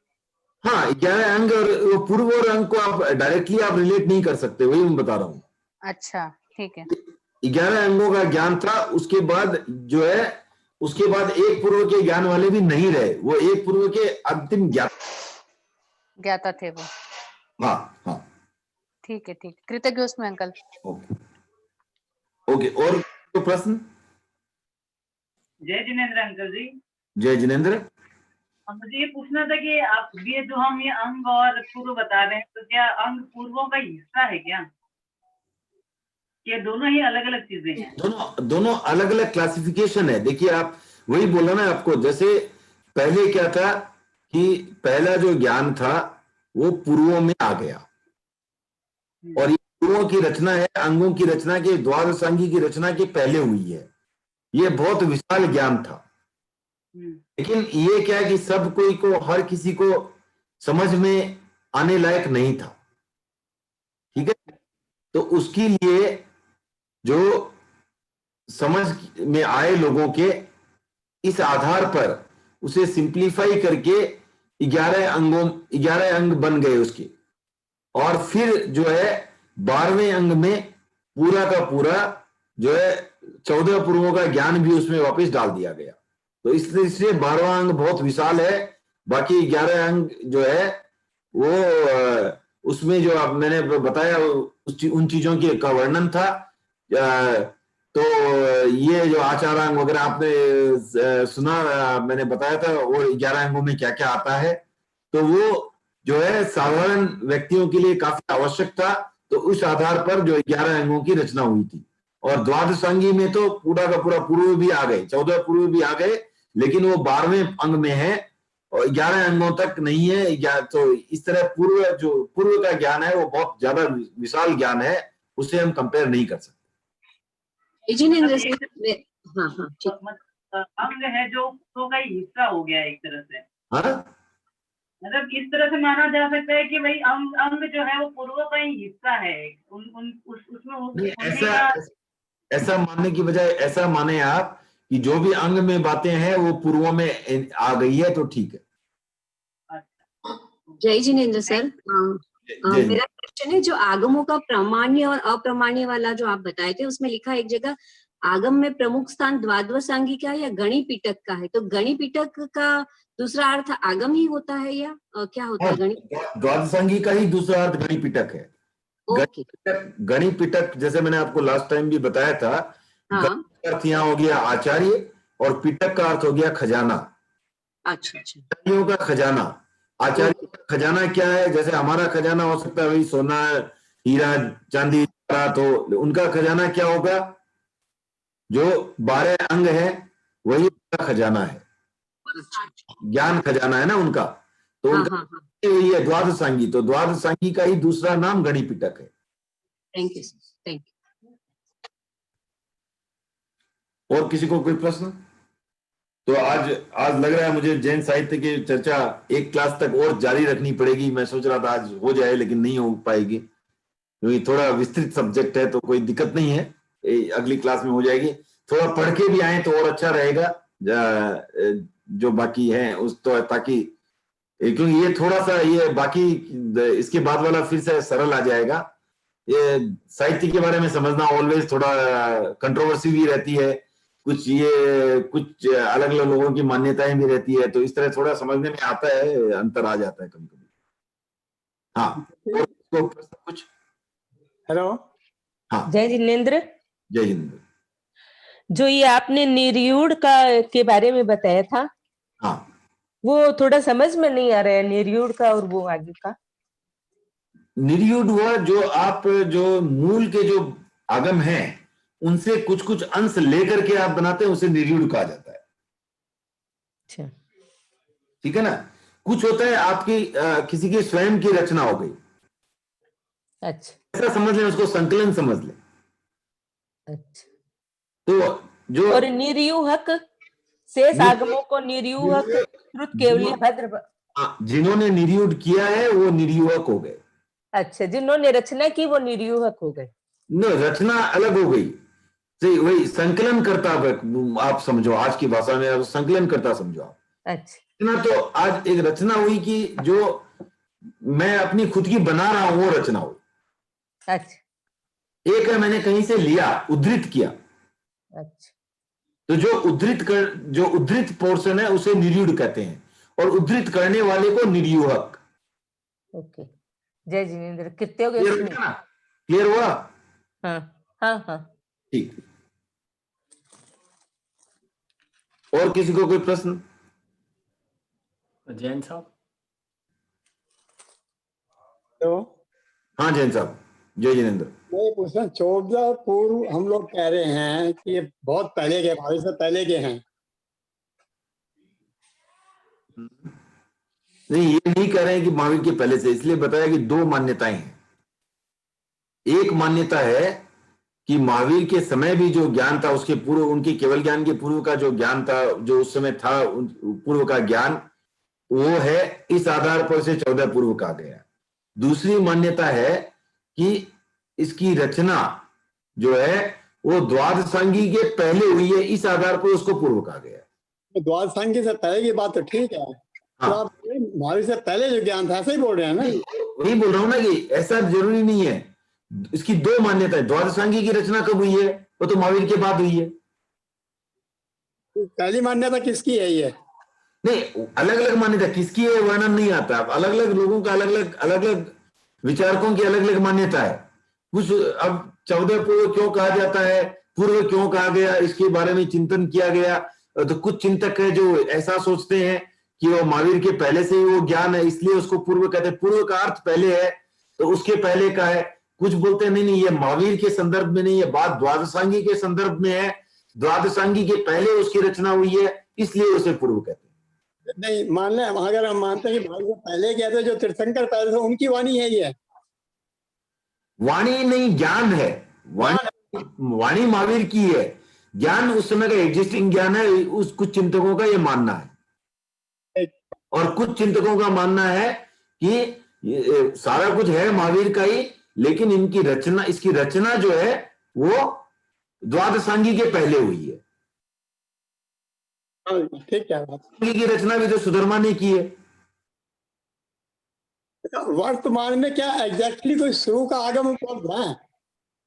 हाँ, 11 अंग और वो पूर्व और अंग को आप डायरेक्टली आप रिलेट नहीं कर सकते, वही मैं बता रहा हूँ। अच्छा, ठीक है। 11 अंगों का ज्ञान था, उसके बाद जो है उसके बाद एक पूर्व के ज्ञान वाले भी नहीं रहे, वो एक पूर्व के अंतिम ज्ञाता थे वो। हाँ हाँ, ठीक है, ठीक। कृतज्ञ उसमें अंकल। Okay okay. और तो प्रश्न? जय जिनेन्द्र अंकल जी। जय जिनेन्द्र। मुझे ये पूछना था कि आप ये जो हम ये अंग और पूर्व बता रहे हैं, तो क्या अंग पूर्वों का हिस्सा है क्या? ये दोनों ही अलग अलग चीजें हैं? दोनों अलग अलग क्लासिफिकेशन है। देखिए, आप वही बोला ना आपको, जैसे पहले क्या था कि पहला जो ज्ञान था वो पूर्वों में आ गया, और ये पूर्वों की रचना है, अंगों की रचना के, द्वादश अंगी की रचना के पहले हुई है। ये बहुत विशाल ज्ञान था, लेकिन ये क्या है कि सब कोई को, हर किसी को समझ में आने लायक नहीं था। ठीक है, तो उसके लिए जो समझ में आए लोगों के, इस आधार पर उसे सिंप्लीफाई करके 11 अंग बन गए उसके, और फिर जो है 12वें अंग में पूरा का पूरा जो है 14 पूर्वों का ज्ञान भी उसमें वापस डाल दिया गया। तो इसलिए 12वां अंग बहुत विशाल है। बाकी 11 अंग जो है वो उसमें जो आप मैंने बताया उन चीजों की का वर्णन था। तो ये जो आचार अंग वगैरह आपने सुना, मैंने बताया था, और 11 अंगों में क्या क्या आता है, तो वो जो है साधारण व्यक्तियों के लिए काफी आवश्यक था। तो उस आधार पर जो 11 अंगों की रचना हुई थी, और द्वादशांगी में तो पूरा का पूरा पूर्व भी आ गए, 14 पूर्व भी आ गए, लेकिन वो 12वें अंग में है और 11 अंगों तक नहीं है। तो इस तरह पूर्व का ज्ञान है वो बहुत ज्यादा विशाल ज्ञान है, उसे हम कंपेयर नहीं कर सकते। हाँ हाँ, अंग है जो पूर्व का ही हिस्सा हो गया एक तरह से। हाँ, मतलब इस तरह से माना जा सकता है कि भाई अंग जो है वो पूर्व का ही हिस्सा है। उसमें ऐसा मानने की बजाय ऐसा माने आप कि जो भी अंग में बातें हैं वो पूर्वों में आ गई है, तो ठीक है। जय जिनेन्द्र सर, मेरा क्वेश्चन है, जो आगमों का प्रामाण्य और अप्रामाण्य वाला जो आप बताए थे, उसमें लिखा एक जगह आगम में प्रमुख स्थान द्वादशांगी का या गणिपीठक का है, तो गणिपीठक का दूसरा अर्थ आगम ही होता है या क्या होता है? द्वादशांगी का ही दूसरा अर्थ गणिपीठक है। गणिपीठक जैसे मैंने आपको लास्ट टाइम भी बताया था, अर्थ यहाँ हो गया आचार्य, और पीठक का अर्थ हो गया खजाना। अच्छा, का खजाना, आचार्य का खजाना क्या है? जैसे हमारा खजाना हो सकता है वही सोना, हीरा, चांदी, तो उनका खजाना क्या होगा? जो 12 अंग है वही उनका खजाना है, ज्ञान खजाना है ना उनका। तो उनका वही है द्वादशांगी, तो द्वादशांगी का ही दूसरा नाम गणिपीठक है। Thank you, thank you. और किसी को कोई प्रश्न? तो आज लग रहा है मुझे जैन साहित्य की चर्चा एक क्लास तक और जारी रखनी पड़ेगी। मैं सोच रहा था आज हो जाए, लेकिन नहीं हो पाएगी क्योंकि थोड़ा विस्तृत सब्जेक्ट है, तो कोई दिक्कत नहीं है, अगली क्लास में हो जाएगी। थोड़ा पढ़ के भी आए तो और अच्छा रहेगा जो बाकी है उस, तो ताकि क्योंकि ये थोड़ा सा ये बाकी इसके बाद वाला फिर से सरल आ जाएगा। ये साहित्य के बारे में समझना ऑलवेज थोड़ा कंट्रोवर्सी भी रहती है, कुछ अलग अलग लोगों की मान्यताएं भी रहती है, तो इस तरह थोड़ा समझने में आता है, अंतर आ जाता है कभी कभी। हाँ, और कुछ? हेलो, हाँ, जय जिनेन्द्र। जय जिनेन्द्र। जो ये आपने निर्युड के बारे में बताया था, हाँ, वो थोड़ा समझ में नहीं आ रहा है, निर्युड का और वो आगे का। निर्युड हुआ जो आप जो मूल के जो आगम हैं उनसे कुछ कुछ अंश लेकर के आप बनाते हैं, उसे निर्युड कहा जाता है। अच्छा, ठीक है ना। कुछ होता है आपकी किसी की स्वयं की रचना हो गई, अच्छा, ऐसा समझ लें, उसको संकलन समझ लें। अच्छा। तो जो और निर्युहक शेष आगमों को निर्युहक श्रुत केवली भद्र। जिन्होंने निर्युड किया है वो निर्युहक हो गए। अच्छा, जिन्होंने रचना की वो निर्युहक हो गए। न, रचना अलग हो गई। सही, वही संकलन करता आप समझो, आज की भाषा में संकलन करता समझो आप। अच्छा, रचना तो आज एक रचना हुई कि जो मैं अपनी खुद की बना रहा हूं वो रचना हुई। अच्छा, एक है मैंने कहीं से लिया, उद्धृत किया। अच्छा, तो जो उद्धृत पोर्शन है उसे निर्युड कहते हैं, और उद्धृत करने वाले को निर्युहक। ओके। जय जिनेंद्र, कितने हो गए? क्लियर हुआ? हाँ, हाँ, हाँ। ठीक। और किसी को कोई प्रश्न? जैन साहब। तो हाँ जैन साहब, जय जिनेंद्र। मैं पूछना, 14 पूर्व हम लोग कह रहे हैं कि ये बहुत पहले के, भावी से पहले के हैं। नहीं, ये नहीं कह रहे हैं कि महावीर के पहले से, इसलिए बताया कि दो मान्यताएं हैं। एक मान्यता है कि महावीर के समय भी जो ज्ञान था उसके पूर्व, उनके केवल ज्ञान के पूर्व का जो ज्ञान था, जो उस समय था पूर्व का ज्ञान, वो है, इस आधार पर से 14 पूर्व कहा गया। दूसरी मान्यता है कि इसकी रचना जो है वो द्वादशांगी के पहले हुई है, इस आधार पर उसको पूर्व कहा गया। तो द्वादशांगी से पहले की बात तो ठीक है। हाँ। तो आप महावीर से पहले जो ज्ञान था ऐसा ही बोल रहे हैं ना? वही बोल रहा हूं ना कि ऐसा जरूरी नहीं है। इसकी दो मान्यताएं, द्वादशांगी की रचना कब हुई है? वो तो महावीर के बाद हुई है। पहली मान्यता किसकी है ये? नहीं, अलग अलग मान्यता किसकी है वर्णन नहीं आता। अलग अलग लोगों का अलग अलग विचारकों की अलग अलग मान्यता है। कुछ अब 14 पूर्व क्यों कहा जाता है, पूर्व क्यों कहा गया, इसके बारे में चिंतन किया गया। तो कुछ चिंतक है जो ऐसा सोचते हैं कि वो महावीर के पहले से ही वो ज्ञान है, इसलिए उसको पूर्व कहते हैं। पूर्व का अर्थ पहले है, तो उसके पहले का है। कुछ बोलते हैं नहीं, ये महावीर के संदर्भ में नहीं, ये बात द्वादशांगी के संदर्भ में है, द्वादशांगी के पहले उसकी रचना हुई है, इसलिए उसे पूर्व कहते हैं। नहीं, मान लें अगर हम मानते हैं कि महावीर से पहले क्या थे, जो तीर्थंकर पहले थे उनकी वाणी है ये। वाणी नहीं, ज्ञान है। वाणी महावीर की है, ज्ञान उस समय का एग्जिस्टिंग ज्ञान है। उस कुछ चिंतकों का ये मानना है, और कुछ चिंतकों का मानना है कि सारा कुछ है महावीर का ही, लेकिन इनकी रचना, इसकी रचना जो है वो द्वादशांगी के पहले हुई है। ठीक है। की रचना भी तो सुधर्मा ने की है। वर्तमान में क्या एग्जैक्टली कोई शुरू का आगम उपलब्ध है?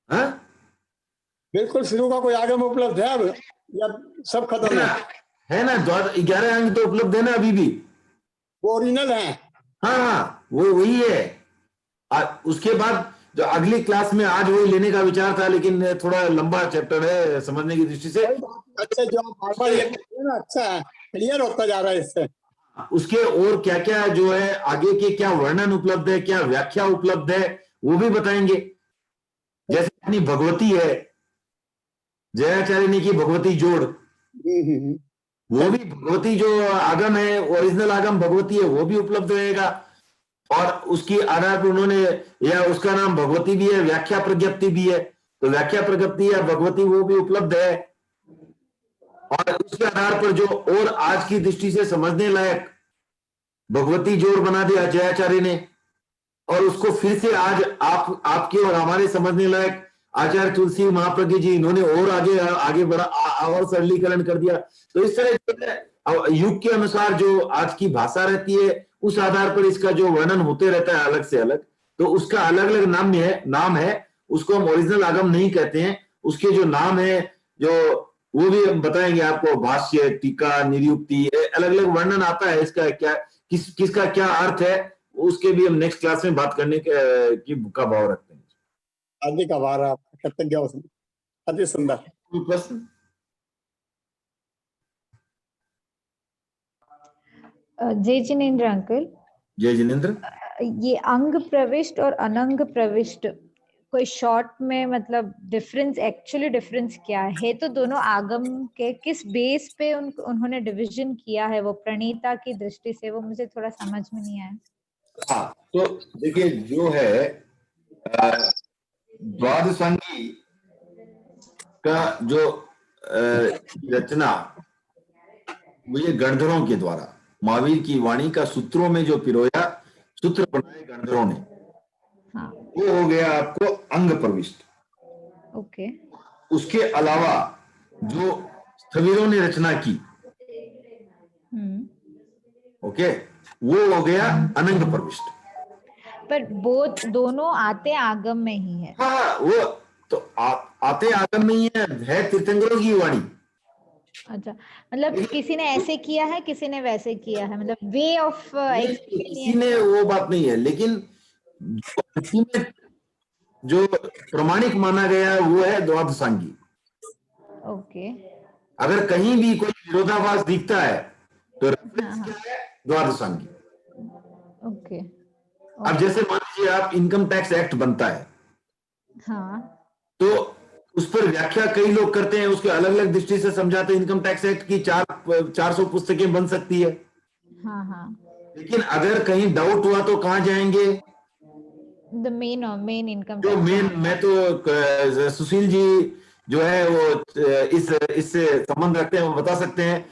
हाँ? बिल्कुल शुरू का कोई आगम उपलब्ध है अब, या सब खत्म है ना? 11 अंक तो उपलब्ध है ना अभी भी, वो ओरिजिनल है। हाँ, वो वही है। उसके बाद जो अगली क्लास में आज वही लेने का विचार था, लेकिन थोड़ा लंबा चैप्टर है समझने की दृष्टि से। अच्छा, जो आप बार-बार ये कहते हैं ना, अच्छा है, क्लियर होता जा रहा है इससे। उसके और क्या क्या जो है आगे के, क्या वर्णन उपलब्ध है, क्या व्याख्या उपलब्ध है, वो भी बताएंगे। जैसे अपनी भगवती है, जयाचार्य ने की भगवती जोड़, वो भी भगवती जो आगम है, ओरिजिनल आगम भगवती है, वो भी उपलब्ध रहेगा। और उसकी आधार पर उन्होंने, या उसका नाम भगवती भी है, व्याख्या प्रज्ञप्ति भी है, तो व्याख्या प्रज्ञप्ति या भगवती वो भी उपलब्ध है। और उसके आधार पर जो और आज की दृष्टि से समझने लायक भगवती जोड़ बना दिया जयाचार्य ने, और उसको फिर से आज आपके और हमारे समझने लायक आचार्य तुलसी महाप्रज्ञ जी, इन्होंने और आगे बढ़ा और सरलीकरण कर दिया। तो इस तरह युग के अनुसार जो आज की भाषा रहती है, उस आधार पर इसका जो वर्णन होते रहता है अलग से अलग, तो उसका अलग अलग नाम है। उसको हम ओरिजिनल आगम नहीं कहते हैं, उसके जो नाम है, जो वो भी हम बताएंगे आपको। भाष्य, टीका, निरुक्ति, अलग अलग वर्णन आता है इसका, क्या किसका क्या अर्थ है, उसके भी हम नेक्स्ट क्लास में बात करने का भाव रखते हैं। अधिक आभार आपका, कृतज्ञ हूं। अति सुंदर प्रश्न। जय जिनेंद्र अंकल। जय जिनेंद्र। ये अंग प्रविष्ट और अनंग प्रविष्ट कोई शॉर्ट में मतलब एक्चुअली डिफरेंस क्या है? तो दोनों आगम के किस बेस पे उन्होंने डिवीजन किया है वो प्रणीता की दृष्टि से, वो मुझे थोड़ा समझ में नहीं आया। हाँ, तो देखिए जो है द्वादशांगी का जो रचना वो ये गणधरों के द्वारा महावीर की वाणी का सूत्रों में जो पिरोया, सूत्र बनाए गणधरों ने, हाँ। वो हो गया आपको अंग प्रविष्ट। ओके। उसके अलावा जो स्थविरों ने रचना की, ओके, वो हो गया अनंग प्रविष्ट। पर दोनों आते आगम में ही है। हाँ, वो तो आते आगम में ही है तीर्थंकरों की वाणी। अच्छा, मतलब किसी ने ऐसे किया है, किसी ने वैसे किया है, मतलब वे ऑफ किसी ने वो बात नहीं है, लेकिन जो प्रमाणिक माना गया है वो है द्वादशांगी। ओके। अगर कहीं भी कोई विरोधाभास दिखता है तो रेफरेंस क्या है? द्वादशांगी। ओके। अब जैसे मान लीजिए आप इनकम टैक्स एक्ट बनता है, हाँ, तो उस पर व्याख्या कई लोग करते हैं, उसके अलग अलग दृष्टि से समझाते हैं। इनकम टैक्स एक्ट की 400 पुस्तकें बन सकती है। हाँ, हाँ। लेकिन अगर कहीं डाउट हुआ तो कहाँ जाएंगे? द मेन इनकम जो मैं तो सुशील जी जो है वो इससे संबंध रखते हैं, वो बता सकते हैं।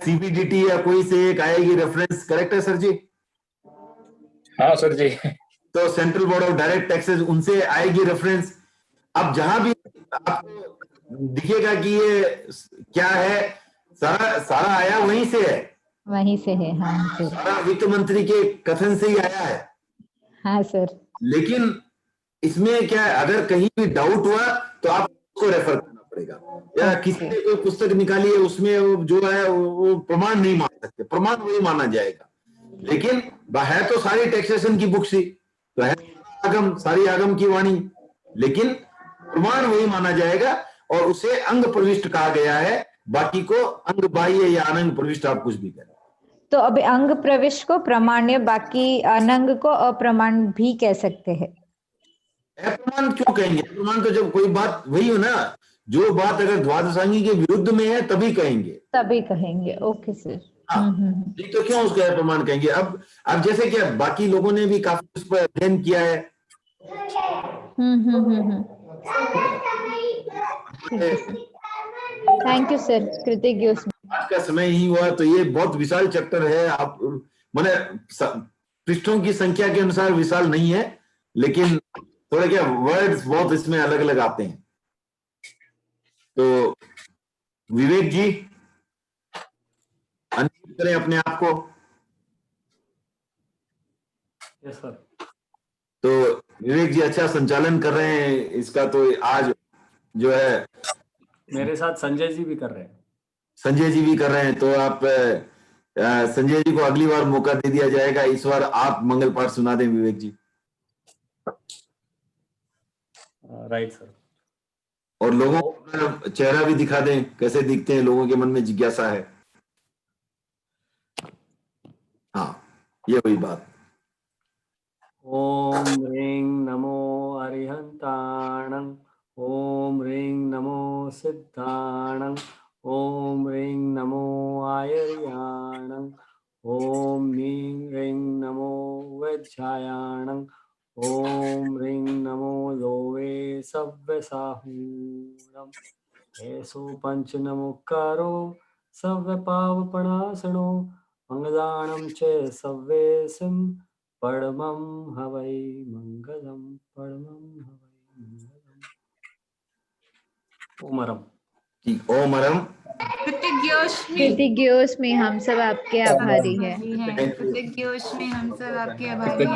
सीबीडीटी या कोई से एक आएगी रेफरेंस, करेक्ट है सर जी? हाँ सर जी। तो central board of direct taxes, उनसे आएगी रेफरेंस। अब जहां भी आपको दिखेगा कि ये क्या है, सारा आया वहीं से है। वहीं से है, हाँ सर। सारा वित्त मंत्री के कथन से ही आया है। हाँ सर। लेकिन इसमें क्या है, अगर कहीं भी डाउट हुआ तो आप उसको रेफर करना पड़ेगा, या किसी ने कोई पुस्तक निकाली है उसमें वो जो है वो प्रमाण नहीं मान सकते, प्रमाण वही माना जाएगा। लेकिन है तो सारी टैक्सेशन की बुक सी, तो है आगम, सारी आगम की वाणी, लेकिन प्रमाण वही माना जाएगा और उसे अंग प्रविष्ट कहा गया है। बाकी को अंग बाह्य या अनंग प्रविष्ट आप कुछ भी करें। तो अभी अंग प्रविष्ट को प्रमाण्य, बाकी अनंग को अप्रमाण भी कह सकते हैं। अप्रमाण क्यों कहेंगे? अप्रमाण तो जब कोई बात वही हो ना, जो बात अगर द्वादशांगी के विरुद्ध में है तभी कहेंगे। Okay sir. नहीं तो क्यों उसको अप्रमाण कहेंगे? अब जैसे क्या बाकी लोगों ने भी काफी उस पर अध्ययन किया है। थैंक यू सर, कृतज्ञ। आज का समय ही हुआ, तो ये बहुत विशाल चैप्टर है। आप माने पृष्ठों की संख्या के अनुसार विशाल नहीं है, लेकिन थोड़ा क्या वर्ड्स बहुत इसमें अलग अलग आते हैं। तो विवेक जी अनम्यूट करें अपने आप को। Yes sir. तो विवेक जी अच्छा संचालन कर रहे हैं इसका, तो आज जो है मेरे साथ संजय जी भी कर रहे हैं। संजय जी भी कर रहे हैं, तो आप संजय जी को अगली बार मौका दे दिया जाएगा। इस बार आप मंगल पाठ सुना दें विवेक जी। Right sir. और लोगों को अपना चेहरा भी दिखा दें, कैसे दिखते हैं, लोगों के मन में जिज्ञासा है। हाँ, ये वही बात। ओम ह्रीं नमो अरिहंताणं, ओम ह्रीं नमो सिद्धाणं, ओम ह्रीं नमो आयर्याणं, ओम ह्रीं नमो वैज्यायाणं, ओम ह्रीं नमो लोवे सव्यसाहूणं, ऐसो पंच नमोकारो सव्यपावपणासनो, मंगलाणं च सव्येसिं परमं हवै मंगलम, परमं हवै मंगलम। ओमरम। ओमरम। कृतज्ञोस्मि, हम सब आपके आभारी हैं। कृतज्ञोस्मि, हम सब आपके आभारी हैं।